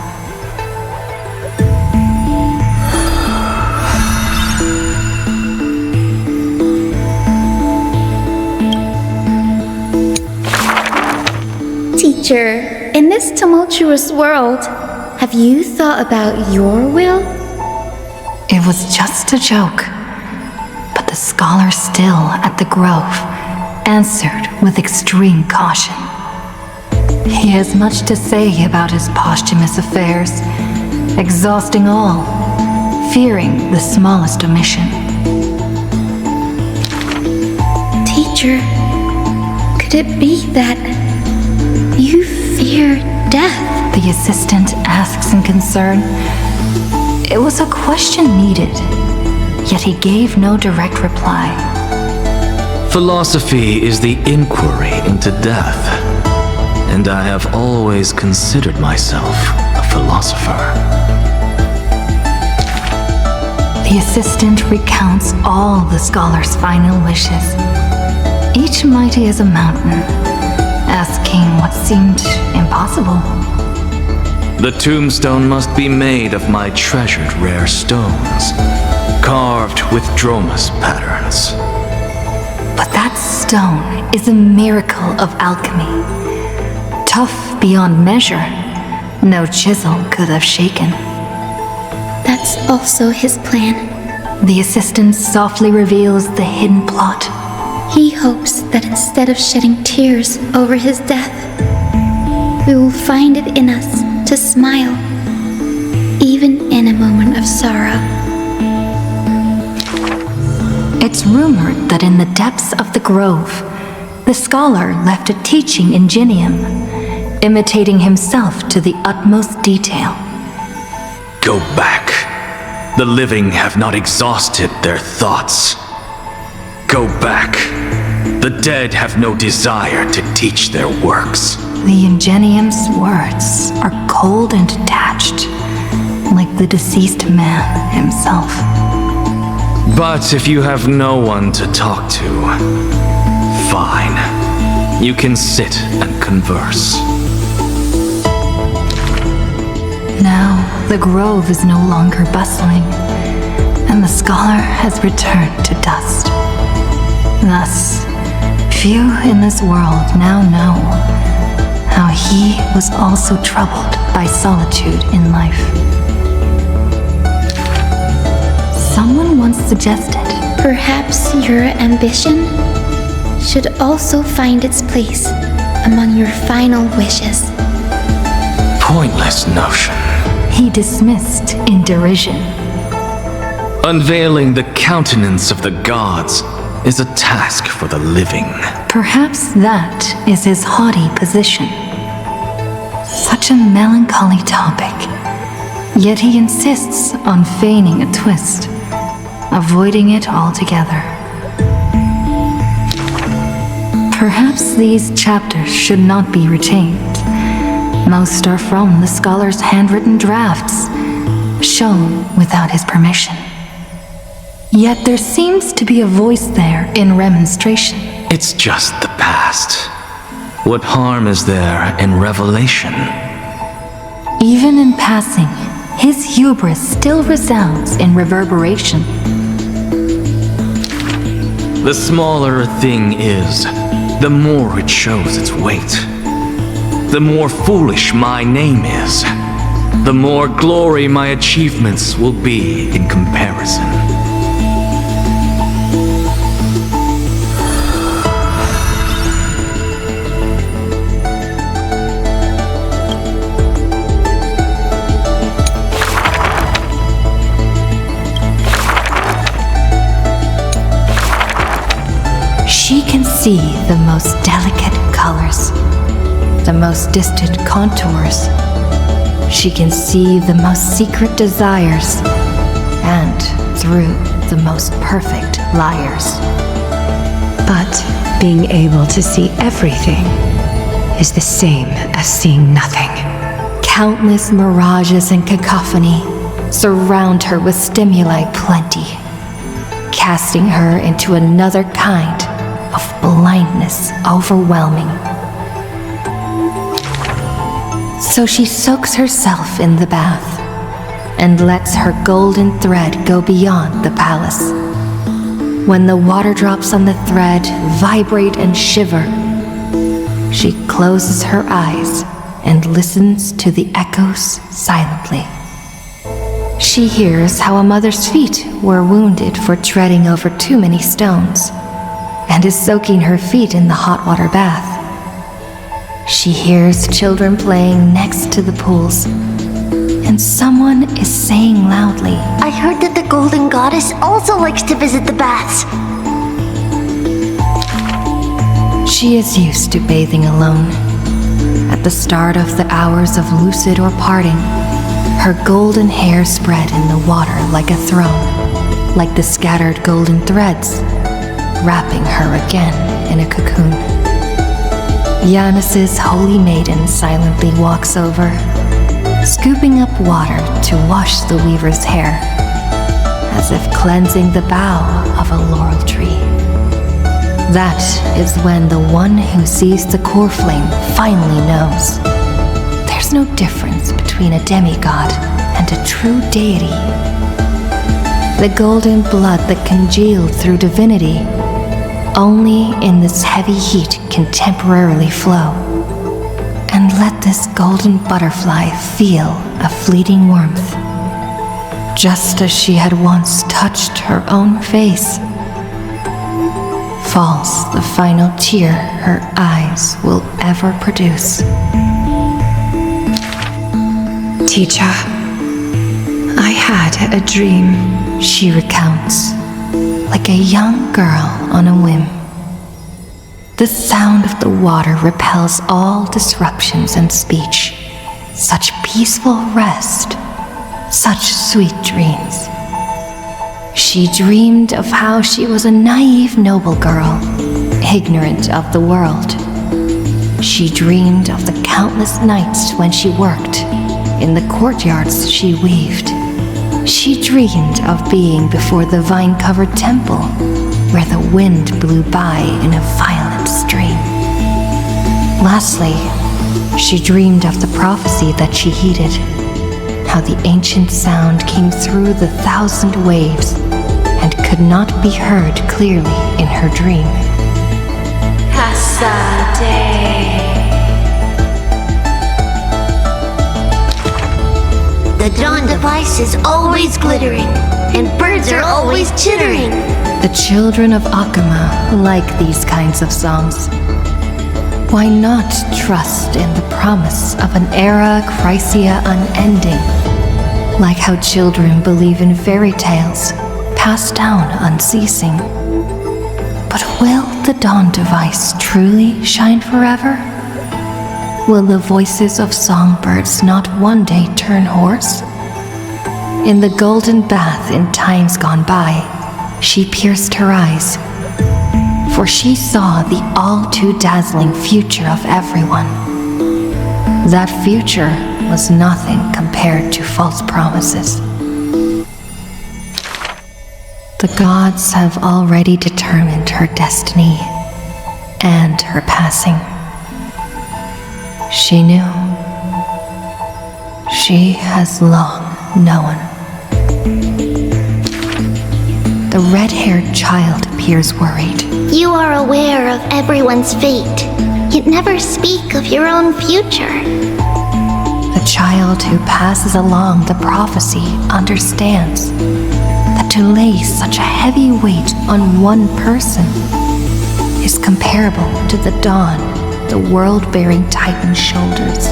Teacher, in this tumultuous world, have you thought about your will? It was just a joke, but the scholar still at the grove answered with extreme caution. He has much to say about his posthumous affairs, exhausting all, fearing the smallest omission. Teacher, could it be that you fear death? The assistant asks in concern. It was a question needed, yet he gave no direct reply. Philosophy is the inquiry into death, and I have always considered myself a philosopher. The assistant recounts all the scholar's final wishes. each mighty as a mountain, asking what seemed impossible. The tombstone must be made of my treasured rare stones, carved with Dromus patterns. But that stone is a miracle of alchemy. Tough beyond measure, no chisel could have shaken. That's also his plan. The assistant softly reveals the hidden plot. He hopes that instead of shedding tears over his death, we will find it in us to smile, even in a moment of sorrow. It's rumored that in the depths of the grove, the scholar left a teaching ingenium, imitating himself to the utmost detail. Go back. The living have not exhausted their thoughts. Go back. The dead have no desire to teach their works. The ingenium's words are cold and detached, like the deceased man himself. But if you have no one to talk to, fine. You can sit and converse. Now, the grove is no longer bustling, and the scholar has returned to dust. Thus, few in this world now know how he was also troubled by solitude in life. Someone once suggested, perhaps your ambition should also find its place among your final wishes. Pointless notion. He dismissed in derision. Unveiling the countenance of the gods is a task for the living. Perhaps that is his haughty position. Such a melancholy topic, yet he insists on feigning a twist, avoiding it altogether. Perhaps these chapters should not be retained. Most are from the scholar's handwritten drafts, shown without his permission. Yet there seems to be a voice there in remonstration. It's just the past. What harm is there in revelation? Even in passing, his hubris still resounds in reverberation. The smaller a thing is, the more it shows its weight. The more foolish my name is, the more glory my achievements will be in comparison. She can see the most delicate colors, the most distant contours. She can see the most secret desires, and through the most perfect liars. But being able to see everything is the same as seeing nothing. Countless mirages and cacophony surround her with stimuli plenty, casting her into another kind of blindness overwhelming. So she soaks herself in the bath and lets her golden thread go beyond the palace. When the water drops on the thread vibrate and shiver, she closes her eyes and listens to the echoes silently. She hears how a mother's feet were wounded for treading over too many stones, and is soaking her feet in the hot water bath. She hears children playing next to the pools, and someone is saying loudly, I heard that the Golden Goddess also likes to visit the baths. She is used to bathing alone. At the start of the hours of lucid or parting, her golden hair spread in the water like a throne, like the scattered golden threads, wrapping her again in a cocoon. Yanis's holy maiden silently walks over, scooping up water to wash the weaver's hair, as if cleansing the bough of a laurel tree. That is when the one who sees the core flame finally knows. There's no difference between a demigod and a true deity. The golden blood that congealed through divinity only in this heavy heat can temporarily flow. And let this golden butterfly feel a fleeting warmth, just as she had once touched her own face. Falls the final tear her eyes will ever produce. Teacher, I had a dream, she recounts, like a young girl on a whim. The sound of the water repels all disruptions and speech. Such peaceful rest, such sweet dreams. She dreamed of how she was a naive noble girl, ignorant of the world. She dreamed of the countless nights when she worked, in the courtyards she weaved. She dreamed of being before the vine-covered temple, where the wind blew by in a violent stream. Lastly, she dreamed of the prophecy that she heeded, how the ancient sound came through the 1,000 waves and could not be heard clearly in her dream. The dawn device is always glittering, and birds are always chittering. The children of Akama like these kinds of songs. Why not trust in the promise of an era Chrysia unending, like how children believe in fairy tales, passed down unceasing? But will the dawn device truly shine forever? Will the voices of songbirds not one day turn hoarse? In the golden bath in times gone by, she pierced her eyes, for she saw the all-too-dazzling future of everyone. That future was nothing compared to false promises. The gods have already determined her destiny and her passing. She knew. She has long known. The red-haired child appears worried. You are aware of everyone's fate, yet never speak of your own future. The child who passes along the prophecy understands that to lay such a heavy weight on one person is comparable to the dawn the world-bearing Titan's shoulders.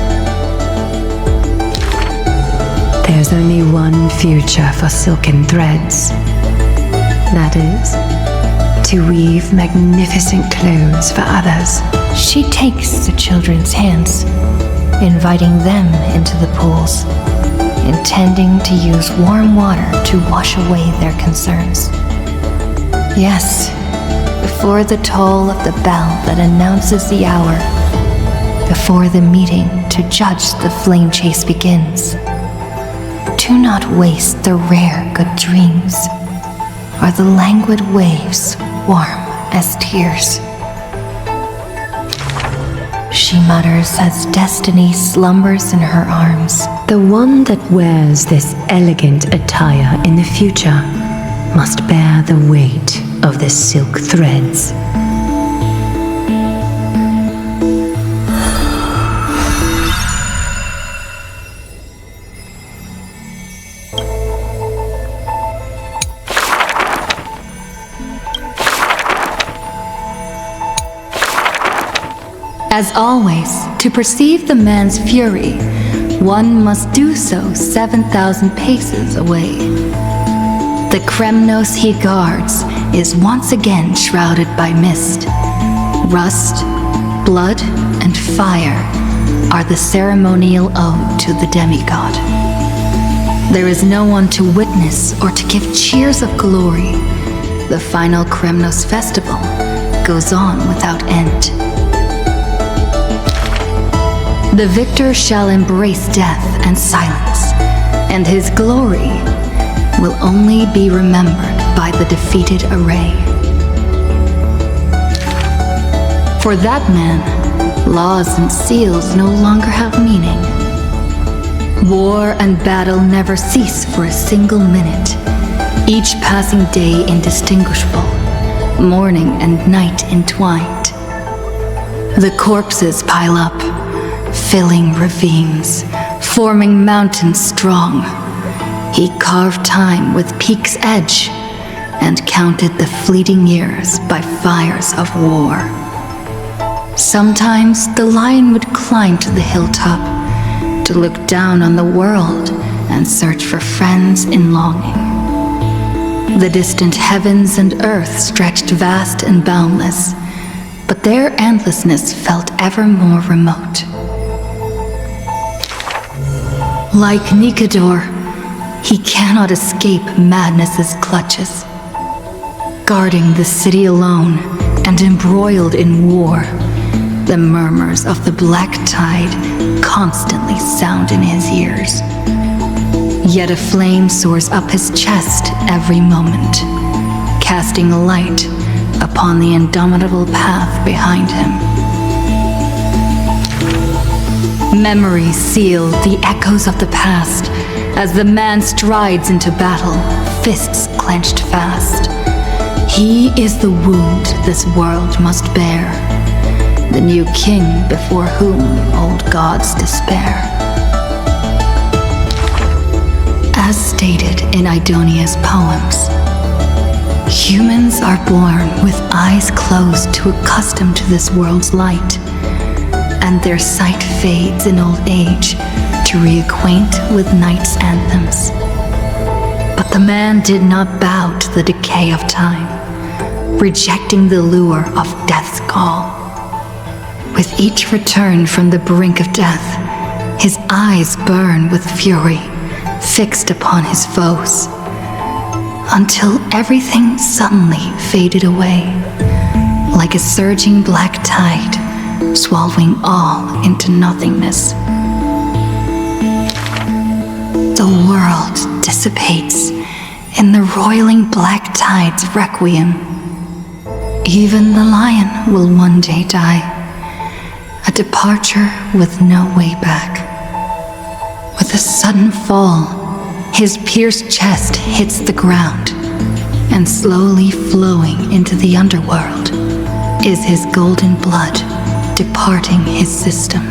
There's only one future for silken threads. That is, to weave magnificent clothes for others. She takes the children's hands, inviting them into the pools, intending to use warm water to wash away their concerns. Yes, before the toll of the bell that announces the hour, before the meeting to judge the flame chase begins. Do not waste the rare good dreams, or the languid waves warm as tears. She mutters as destiny slumbers in her arms. The one that wears this elegant attire in the future must bear the weight of the silk threads. As always, to perceive the man's fury, one must do so 7,000 paces away. The Kremnos he guards is once again shrouded by mist. Rust, blood, and fire are the ceremonial ode to the demigod. There is no one to witness or to give cheers of glory. The final Kremnos festival goes on without end. The victor shall embrace death and silence, and his glory will only be remembered by the defeated array. For that man, laws and seals no longer have meaning. War and battle never cease for a single minute, each passing day indistinguishable, morning and night entwined. The corpses pile up, filling ravines, forming mountains strong. He carved time with peak's edge and counted the fleeting years by fires of war. Sometimes the lion would climb to the hilltop to look down on the world and search for friends in longing. The distant heavens and earth stretched vast and boundless, but their endlessness felt ever more remote. Like Nikador, he cannot escape madness's clutches. Guarding the city alone and embroiled in war, the murmurs of the black tide constantly sound in his ears. Yet a flame soars up his chest every moment, casting a light upon the indomitable path behind him. Memories seal the echoes of the past as the man strides into battle, fists clenched fast. He is the wound this world must bear, the new king before whom old gods despair. As stated in Idonia's poems, humans are born with eyes closed to accustom to this world's light, and their sight fades in old age to reacquaint with night's anthems. But the man did not bow to the decay of time, rejecting the lure of death's call. With each return from the brink of death, his eyes burn with fury, fixed upon his foes, until everything suddenly faded away, like a surging black tide, swallowing all into nothingness. The world dissipates in the roiling black tide's requiem. Even the lion will one day die, a departure with no way back. With a sudden fall, his pierced chest hits the ground, and slowly flowing into the underworld is his golden blood departing his system.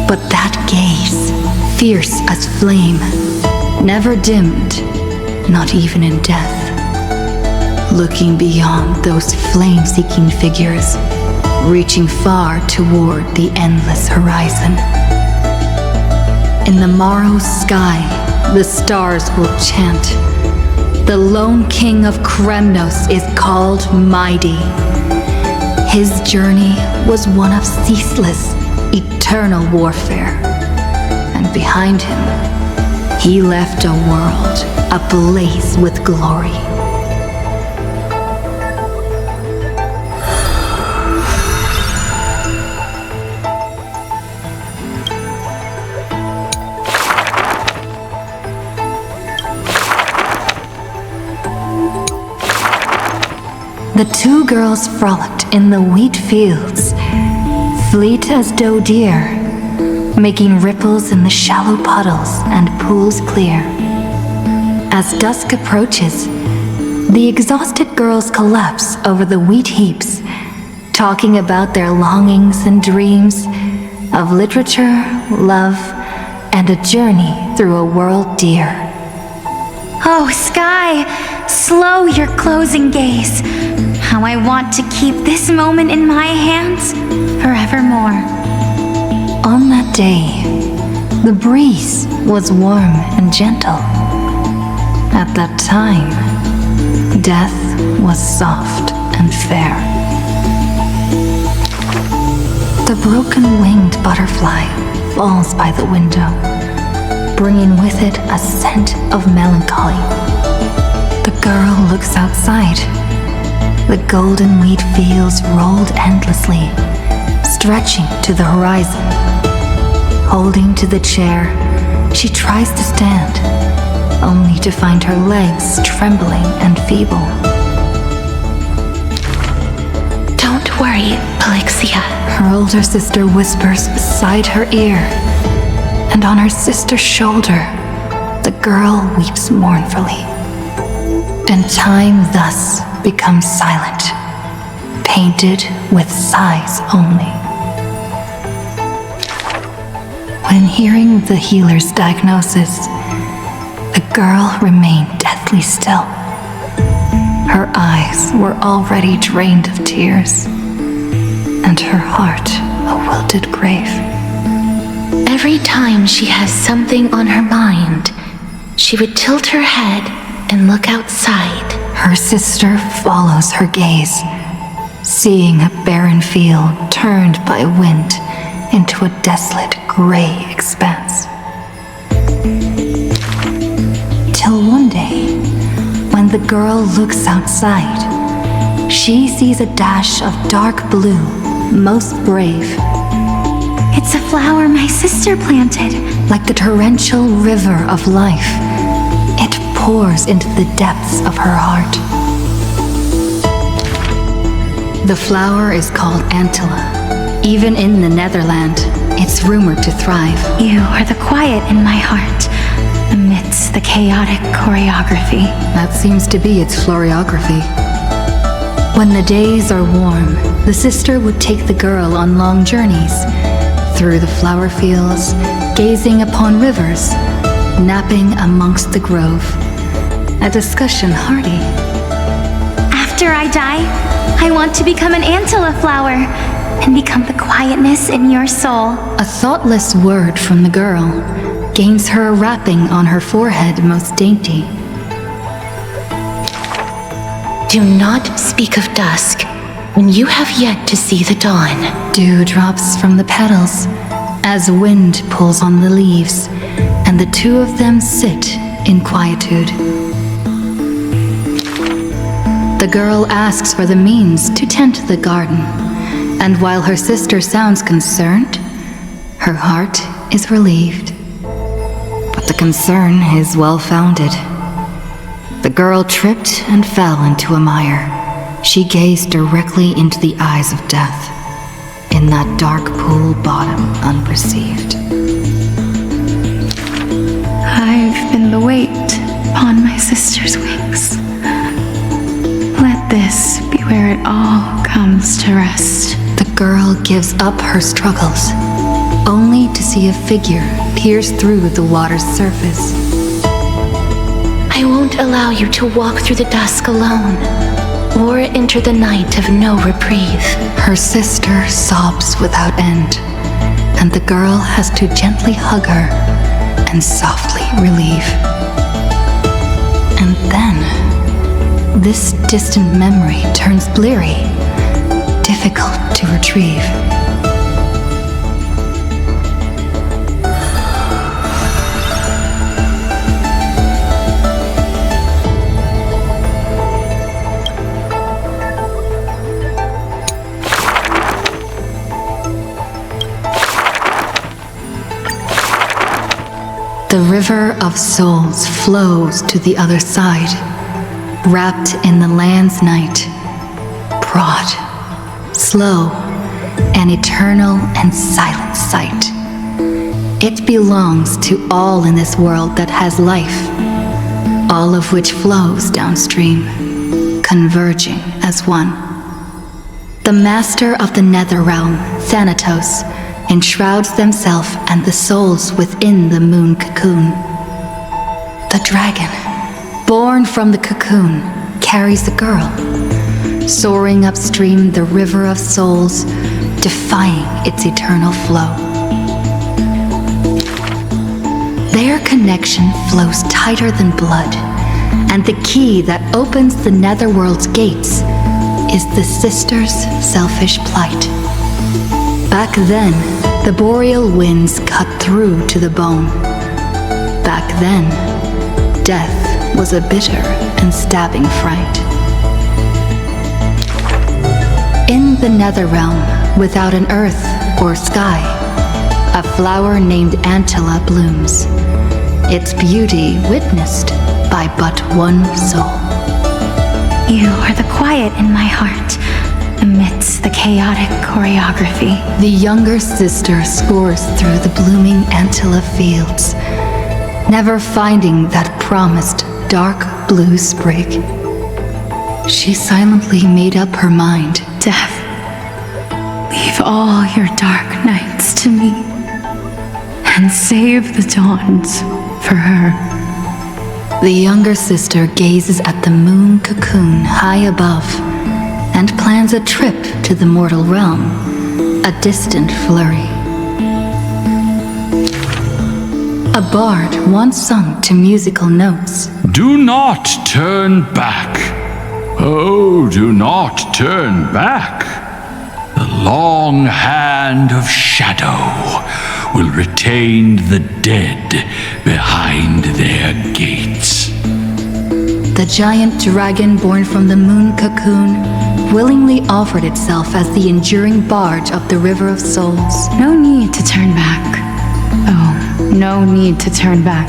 But that gaze, fierce as flame, never dimmed, not even in death. Looking beyond those flame-seeking figures, reaching far toward the endless horizon. In the morrow's sky, the stars will chant. The lone king of Kremnos is called Mighty. His journey was one of ceaseless, eternal warfare. And behind him, he left a world ablaze with glory. The two girls frolicked in the wheat fields, fleet as doe deer, making ripples in the shallow puddles and pools clear. As dusk approaches, the exhausted girls collapse over the wheat heaps, talking about their longings and dreams of literature, love, and a journey through a world dear. Oh, Sky, slow your closing gaze. How I want to keep this moment in my hands forevermore. On that day, the breeze was warm and gentle. At that time, death was soft and fair. The broken-winged butterfly falls by the window, bringing with it a scent of melancholy. The girl looks outside. The golden wheat fields rolled endlessly, stretching to the horizon. Holding to the chair, she tries to stand, to find her legs trembling and feeble. Don't worry, Polixia. Her older sister whispers beside her ear, and on her sister's shoulder, the girl weeps mournfully. And time thus becomes silent, painted with sighs only. When hearing the healer's diagnosis, the girl remained deathly still. Her eyes were already drained of tears, and her heart a wilted grave. Every time she has something on her mind, she would tilt her head and look outside. Her sister follows her gaze, seeing a barren field turned by wind into a desolate gray expanse. Till one day, when the girl looks outside, she sees a dash of dark blue, most brave. It's a flower my sister planted. Like the torrential river of life, it pours into the depths of her heart. The flower is called Antilla. Even in the Netherland, it's rumored to thrive. You are the quiet in my heart, amidst the chaotic choreography. That seems to be its floriography. When the days are warm, the sister would take the girl on long journeys through the flower fields, gazing upon rivers, napping amongst the grove. A discussion hearty. After I die, I want to become an Antilla flower and become the quietness in your soul. A thoughtless word from the girl gains her a wrapping on her forehead most dainty. Do not speak of dusk when you have yet to see the dawn. Dew drops from the petals as wind pulls on the leaves, and the two of them sit in quietude. The girl asks for the means to tend the garden, and while her sister sounds concerned, her heart is relieved. But the concern is well-founded. The girl tripped and fell into a mire. She gazed directly into the eyes of death, in that dark pool bottom unperceived. I've been the weight upon my sister's wings. Let this be where it all comes to rest. The girl gives up her struggles, only to see a figure pierce through the water's surface. I won't allow you to walk through the dusk alone, or enter the night of no reprieve. Her sister sobs without end, and the girl has to gently hug her and softly relieve. And then, this distant memory turns bleary, difficult to retrieve. The river of souls flows to the other side, wrapped in the land's night, broad, slow, an eternal and silent sight. It belongs to all in this world that has life, all of which flows downstream, converging as one. The master of the nether realm, Thanatos, enshrouds themselves and the souls within the moon cocoon. The dragon, born from the cocoon, carries the girl, soaring upstream the river of souls, defying its eternal flow. Their connection flows tighter than blood, and the key that opens the netherworld's gates is the sister's selfish plight. Back then, the boreal winds cut through to the bone. Back then, death was a bitter and stabbing fright. In the nether realm, without an earth or sky, a flower named Antilla blooms, its beauty witnessed by but one soul. You are the quiet in my heart, amidst the chaotic choreography. The younger sister scores through the blooming Antilla fields, never finding that promised dark blue sprig. She silently made up her mind. Death, leave all your dark nights to me, and save the dawns for her. The younger sister gazes at the moon cocoon high above and plans a trip to the mortal realm, a distant flurry. A bard once sung to musical notes. Do not turn back. Oh, do not turn back. The long hand of shadow will retain the dead behind their gates. The giant dragon born from the moon cocoon willingly offered itself as the enduring barge of the River of Souls. No need to turn back. Oh, no need to turn back.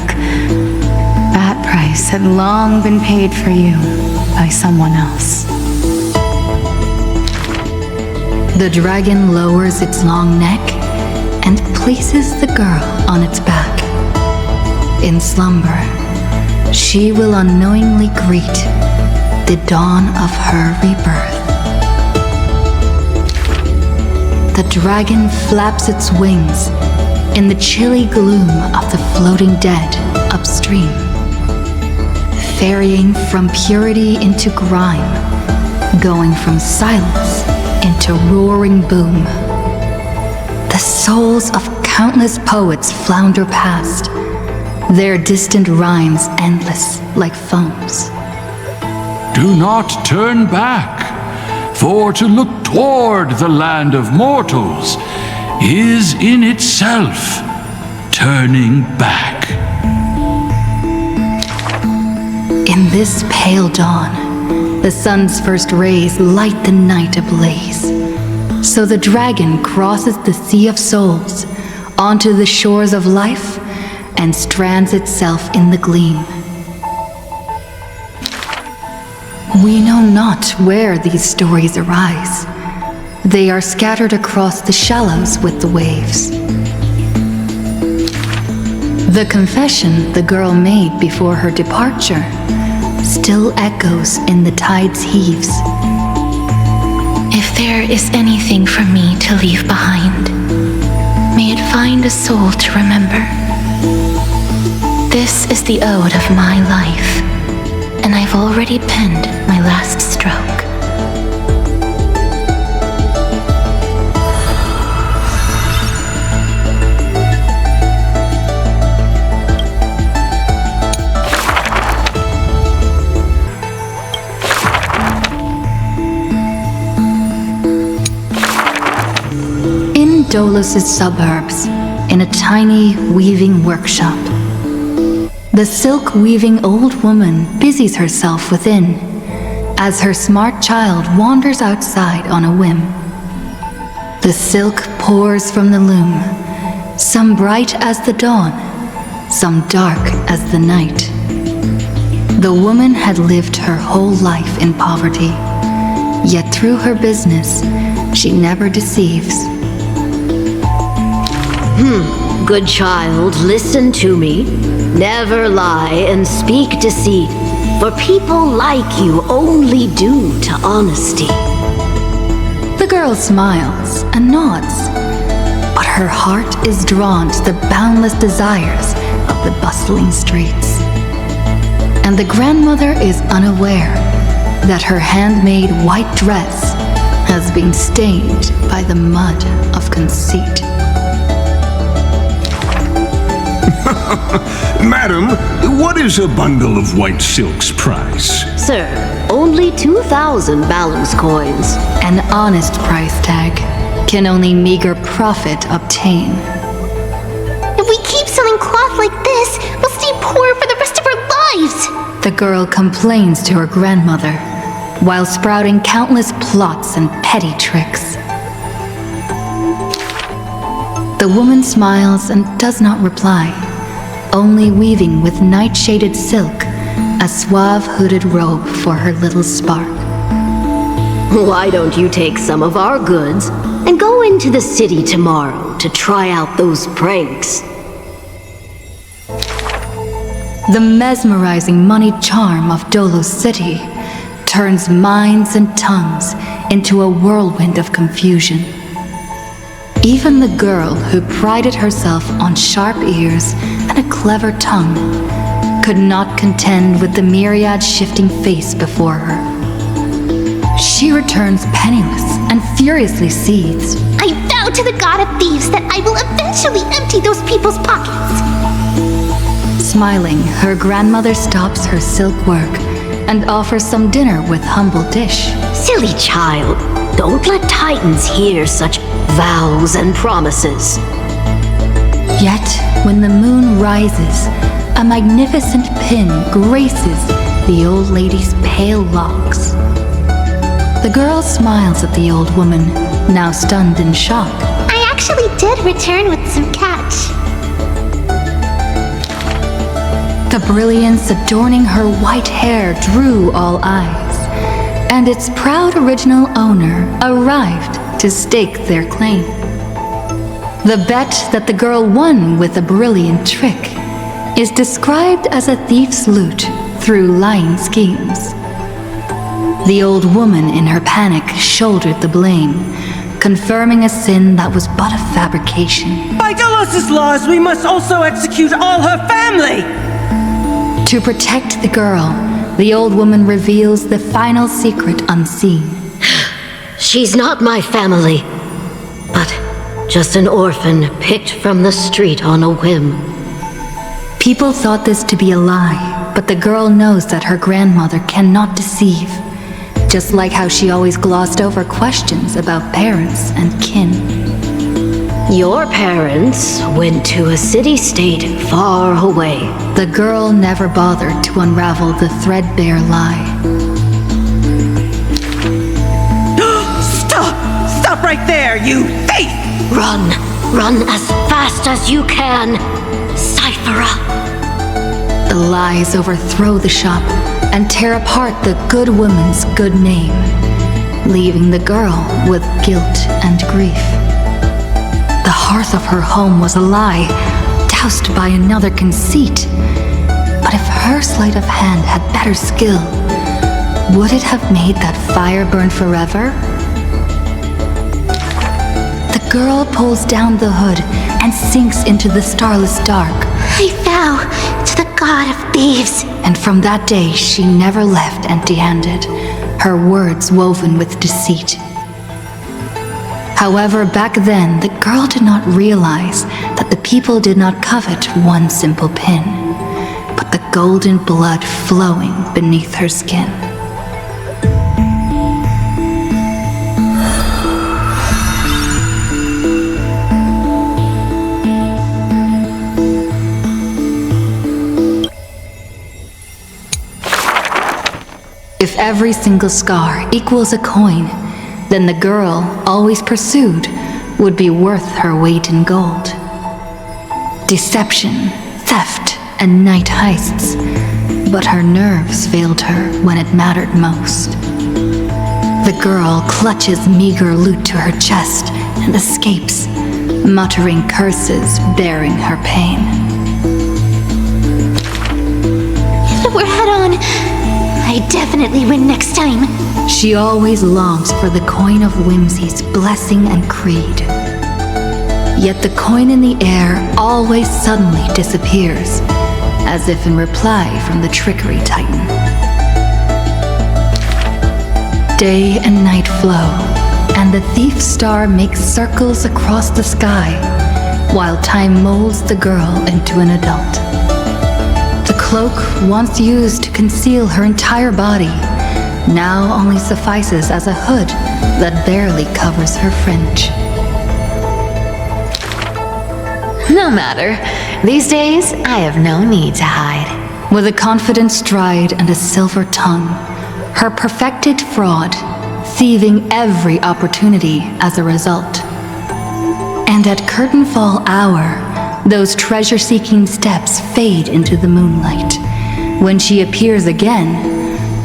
That price had long been paid for you by someone else. The dragon lowers its long neck and places the girl on its back. In slumber, she will unknowingly greet the dawn of her rebirth. The dragon flaps its wings in the chilly gloom of the floating dead upstream, ferrying from purity into grime, going from silence into roaring boom. The souls of countless poets flounder past, their distant rhymes endless like foams. Do not turn back, for to look toward the land of mortals is in itself turning back. In this pale dawn, the sun's first rays light the night ablaze. So the dragon crosses the sea of souls onto the shores of life and strands itself in the gleam. We know not where these stories arise. They are scattered across the shallows with the waves. The confession the girl made before her departure still echoes in the tide's heaves. If there is anything for me to leave behind, may it find a soul to remember. This is the ode of my life, and I've already penned my last stroke. Dolus's suburbs, in a tiny weaving workshop. The silk-weaving old woman busies herself within, as her smart child wanders outside on a whim. The silk pours from the loom, some bright as the dawn, some dark as the night. The woman had lived her whole life in poverty, yet through her business, she never deceives. Good child, listen to me. Never lie and speak deceit, for people like you only do to honesty. The girl smiles and nods, but her heart is drawn to the boundless desires of the bustling streets. And the grandmother is unaware that her handmade white dress has been stained by the mud of conceit. Madam, what is a bundle of white silk's price? Sir, only 2,000 balance coins. An honest price tag can only meager profit obtain. If we keep selling cloth like this, we'll stay poor for the rest of our lives. The girl complains to her grandmother, while sprouting countless plots and petty tricks. The woman smiles and does not reply, only weaving with night-shaded silk a suave hooded robe for her little spark. Why don't you take some of our goods and go into the city tomorrow to try out those pranks? The mesmerizing moneyed charm of Dolos City turns minds and tongues into a whirlwind of confusion. Even the girl who prided herself on sharp ears and a clever tongue could not contend with the myriad shifting face before her. She returns penniless and furiously seethes. I vow to the god of thieves that I will eventually empty those people's pockets. Smiling, her grandmother stops her silk work and offers some dinner with humble dish. Silly child, don't let Titans hear such vows and promises. Yet, when the moon rises, a magnificent pin graces the old lady's pale locks. The girl smiles at the old woman, now stunned in shock. I actually did return with some catch. The brilliance adorning her white hair drew all eyes, and its proud original owner arrived to stake their claim. The bet that the girl won with a brilliant trick is described as a thief's loot through lying schemes. The old woman in her panic shouldered the blame, confirming a sin that was but a fabrication. By Dolos' laws, we must also execute all her family! To protect the girl, the old woman reveals the final secret unseen. She's not my family, but just an orphan picked from the street on a whim. People thought this to be a lie, but the girl knows that her grandmother cannot deceive, just like how she always glossed over questions about parents and kin. Your parents went to a city-state far away. The girl never bothered to unravel the threadbare lie. Stop! Stop right there, you thief! Run! Run as fast as you can! Cyphera! The lies overthrow the shop and tear apart the good woman's good name, leaving the girl with guilt and grief. The hearth of her home was a lie, doused by another conceit. But if her sleight of hand had better skill, would it have made that fire burn forever? The girl pulls down the hood and sinks into the starless dark. I vow to the god of thieves. And from that day, she never left empty-handed, her words woven with deceit. However, back then, the girl did not realize that the people did not covet one simple pin, but the golden blood flowing beneath her skin. If every single scar equals a coin, then the girl, always pursued, would be worth her weight in gold. Deception, theft, and night heists, but her nerves failed her when it mattered most. The girl clutches meager loot to her chest and escapes, muttering curses bearing her pain. If we're head on, I definitely win next time. She always longs for the coin of whimsy's blessing and creed. Yet the coin in the air always suddenly disappears, as if in reply from the trickery titan. Day and night flow, and the thief star makes circles across the sky, while time molds the girl into an adult. The cloak once used to conceal her entire body now only suffices as a hood that barely covers her fringe. No matter. These days, I have no need to hide. With a confident stride and a silver tongue, her perfected fraud, thieving every opportunity as a result. And at curtain fall hour, those treasure-seeking steps fade into the moonlight, When she appears again,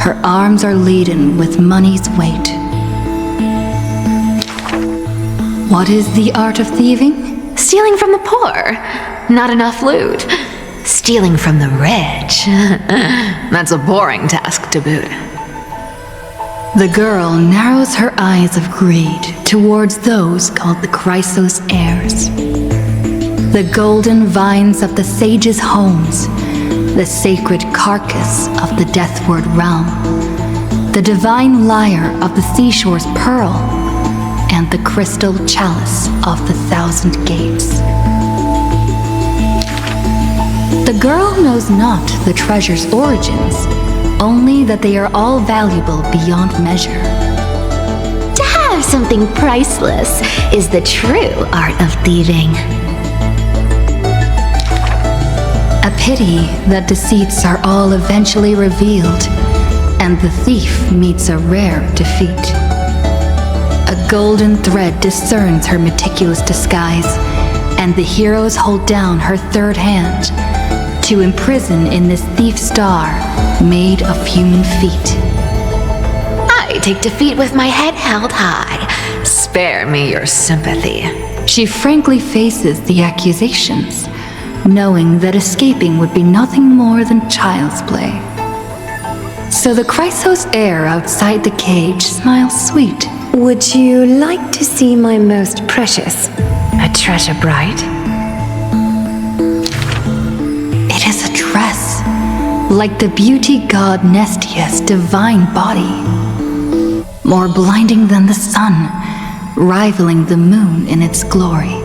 her arms are laden with money's weight. What is the art of thieving? Stealing from the poor. Not enough loot. Stealing from the rich. That's a boring task to boot. The girl narrows her eyes of greed towards those called the Chrysos heirs. The golden vines of the sages' homes, the sacred carcass of the deathward realm, the divine lyre of the seashore's pearl, and the crystal chalice of the 1,000 gates. The girl knows not the treasure's origins, only that they are all valuable beyond measure. To have something priceless is the true art of thieving. A pity that deceits are all eventually revealed, and the thief meets a rare defeat. A golden thread discerns her meticulous disguise, and the heroes hold down her third hand to imprison in this thief star made of human feet. I take defeat with my head held high. Spare me your sympathy. She frankly faces the accusations, knowing that escaping would be nothing more than child's play. So the Chrysos heir outside the cage smiles sweet. Would you like to see my most precious? A treasure bride? It is a dress, like the beauty god Nestia's divine body. More blinding than the sun, rivaling the moon in its glory.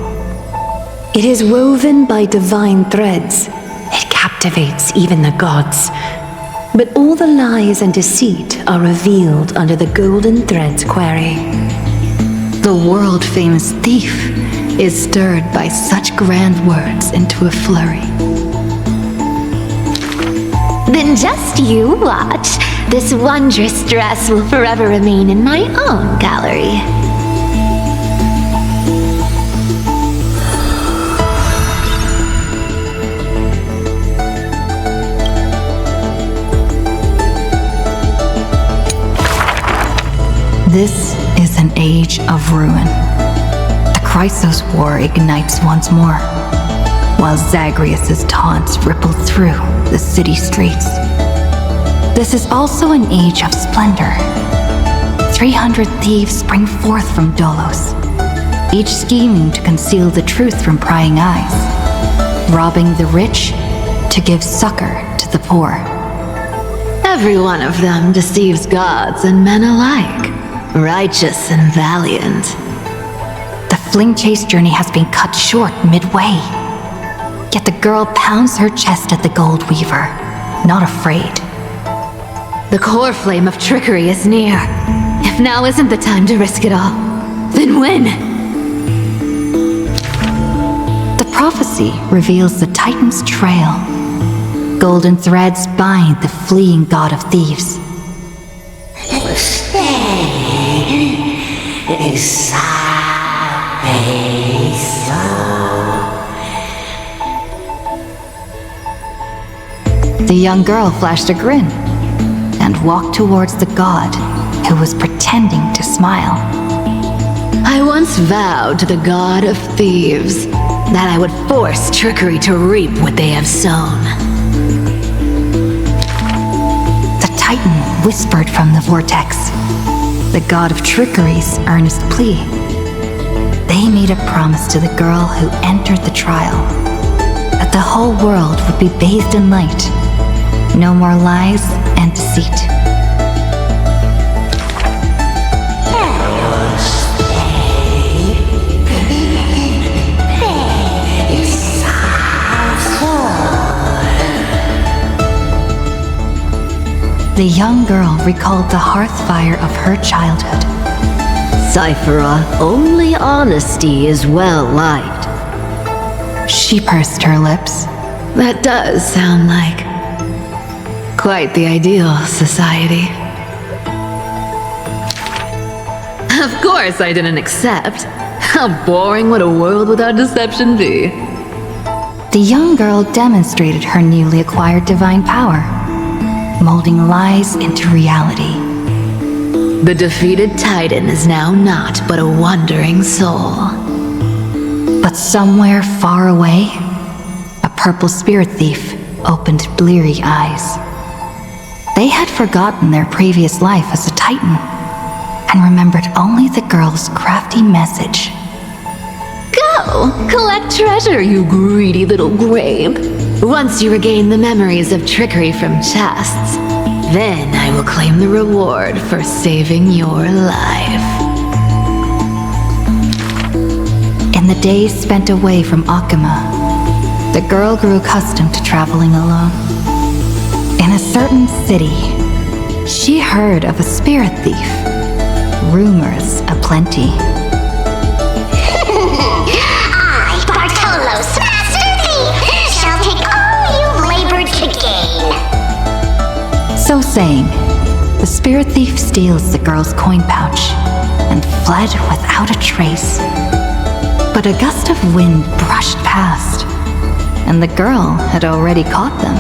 It is woven by divine threads. It captivates even the gods. But all the lies and deceit are revealed under the golden thread's query. The world-famous thief is stirred by such grand words into a flurry. Then just you watch. This wondrous dress will forever remain in my own gallery. This is an age of ruin. The Chrysos War ignites once more, while Zagreus' taunts ripple through the city streets. This is also an age of splendor. 300 thieves spring forth from Dolos, each scheming to conceal the truth from prying eyes, robbing the rich to give succor to the poor. Every one of them deceives gods and men alike. Righteous and valiant. The fling chase journey has been cut short midway. Yet the girl pounds her chest at the gold weaver, not afraid. The core flame of trickery is near. If now isn't the time to risk it all, then when? The prophecy reveals the Titan's trail. Golden threads bind the fleeing god of thieves. The young girl flashed a grin and walked towards the god who was pretending to smile. I once vowed to the god of thieves that I would force trickery to reap what they have sown. The Titan whispered from the vortex, the god of trickery's earnest plea. They made a promise to the girl who entered the trial, that the whole world would be bathed in light. No more lies and deceit. The young girl recalled the hearth fire of her childhood. Cyphera, only honesty is well liked. She pursed her lips. That does sound like quite the ideal society. Of course I didn't accept. How boring would a world without deception be? The young girl demonstrated her newly acquired divine power. molding lies into reality. The defeated Titan is now not but a wandering soul. But somewhere far away, a purple spirit thief opened bleary eyes. They had forgotten their previous life as a Titan and remembered only the girl's crafty message. Go! Collect treasure, you greedy little grabe. Once you regain the memories of trickery from chests, then I will claim the reward for saving your life. In the days spent away from Akuma, the girl grew accustomed to traveling alone. In a certain city, she heard of a spirit thief. Rumors aplenty. I, Bartolo's master thief, shall take all you've labored to gain. So saying, the spirit thief steals the girl's coin pouch and fled without a trace. But a gust of wind brushed past, and the girl had already caught them.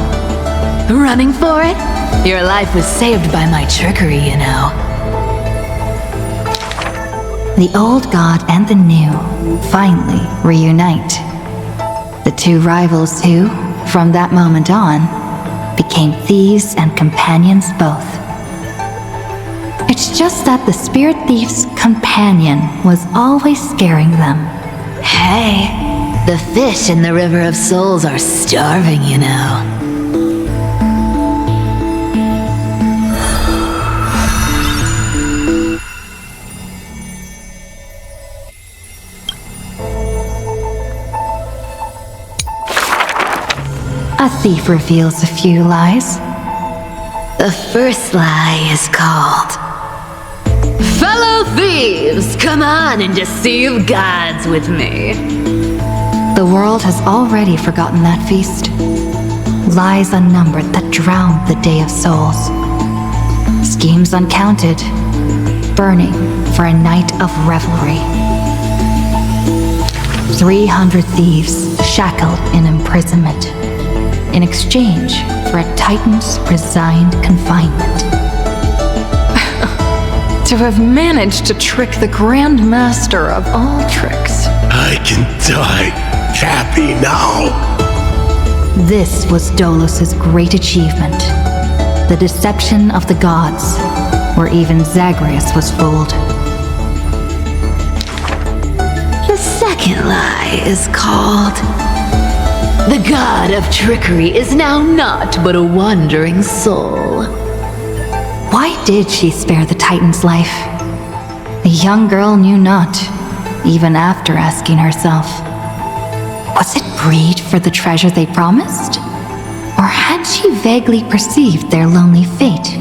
Running for it? Your life was saved by my trickery, you know. The old god and the new finally reunite. The two rivals who, from that moment on, became thieves and companions both. It's just that the spirit thief's companion was always scaring them. Hey, the fish in the River of Souls are starving, you know. A thief reveals a few lies. The first lie is called, "Fellow thieves, come on and deceive gods with me." The world has already forgotten that feast. Lies unnumbered that drowned the Day of Souls. Schemes uncounted, burning for a night of revelry. 300 thieves shackled in imprisonment, in exchange for a Titan's resigned confinement. To have managed to trick the Grand Master of all tricks. I can die happy now. This was Dolos' great achievement. The deception of the gods, where even Zagreus was fooled. The second lie is called, "The god of trickery is now not but a wandering soul." Why did she spare the Titan's life? The young girl knew not, even after asking herself. Was it greed for the treasure they promised? Or had she vaguely perceived their lonely fate?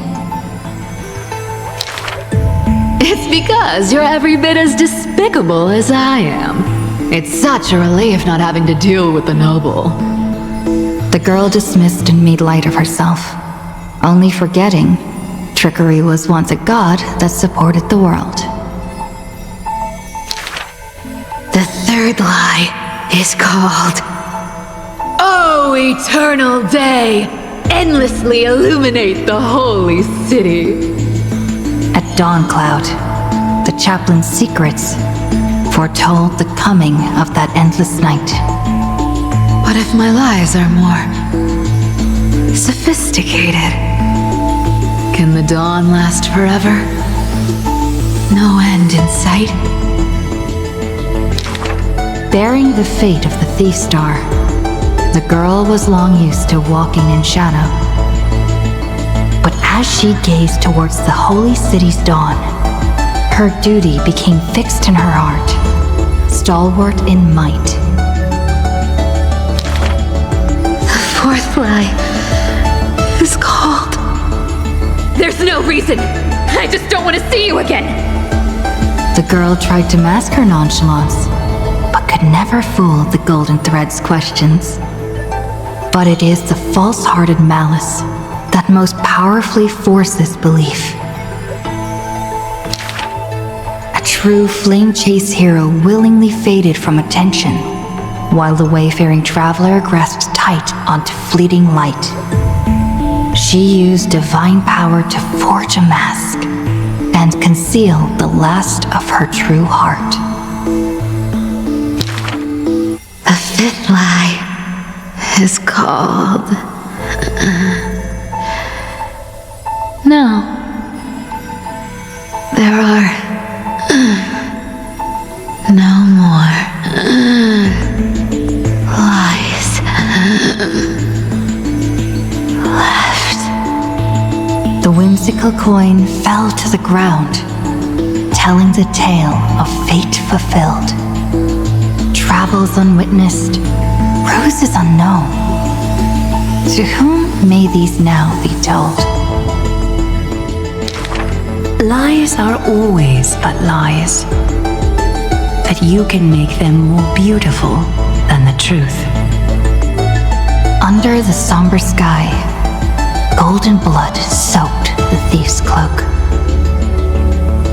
It's because you're every bit as despicable as I am. It's such a relief not having to deal with the noble. The girl dismissed and made light of herself, only forgetting trickery was once a god that supported the world. The third lie is called, "Oh, eternal day, endlessly illuminate the holy city." At Dawncloud, the chaplain's secrets foretold the coming of that endless night. What if my lies are more sophisticated? Can the dawn last forever? No end in sight? Bearing the fate of the Thief Star, the girl was long used to walking in shadow. But as she gazed towards the holy city's dawn, her duty became fixed in her heart, stalwart in might. The fourth lie is called, "There's no reason. I just don't want to see you again." The girl tried to mask her nonchalance, but could never fool the Golden Thread's questions. But it is the false-hearted malice that most powerfully forces belief. A true flame chase hero willingly faded from attention, while the wayfaring traveler grasped tight onto fleeting light. she used divine power to forge a mask and conceal the last of her true heart. The fifth lie is called... No. There are... no more... lies... left. The whimsical coin fell to the ground, telling the tale of fate fulfilled. Travels unwitnessed, roses unknown. To whom may these now be told? Lies are always but lies, but you can make them more beautiful than the truth. Under the somber sky, golden blood soaked the thief's cloak.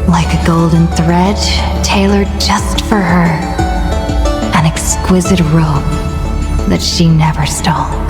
Like a golden thread tailored just for her, an exquisite robe that she never stole.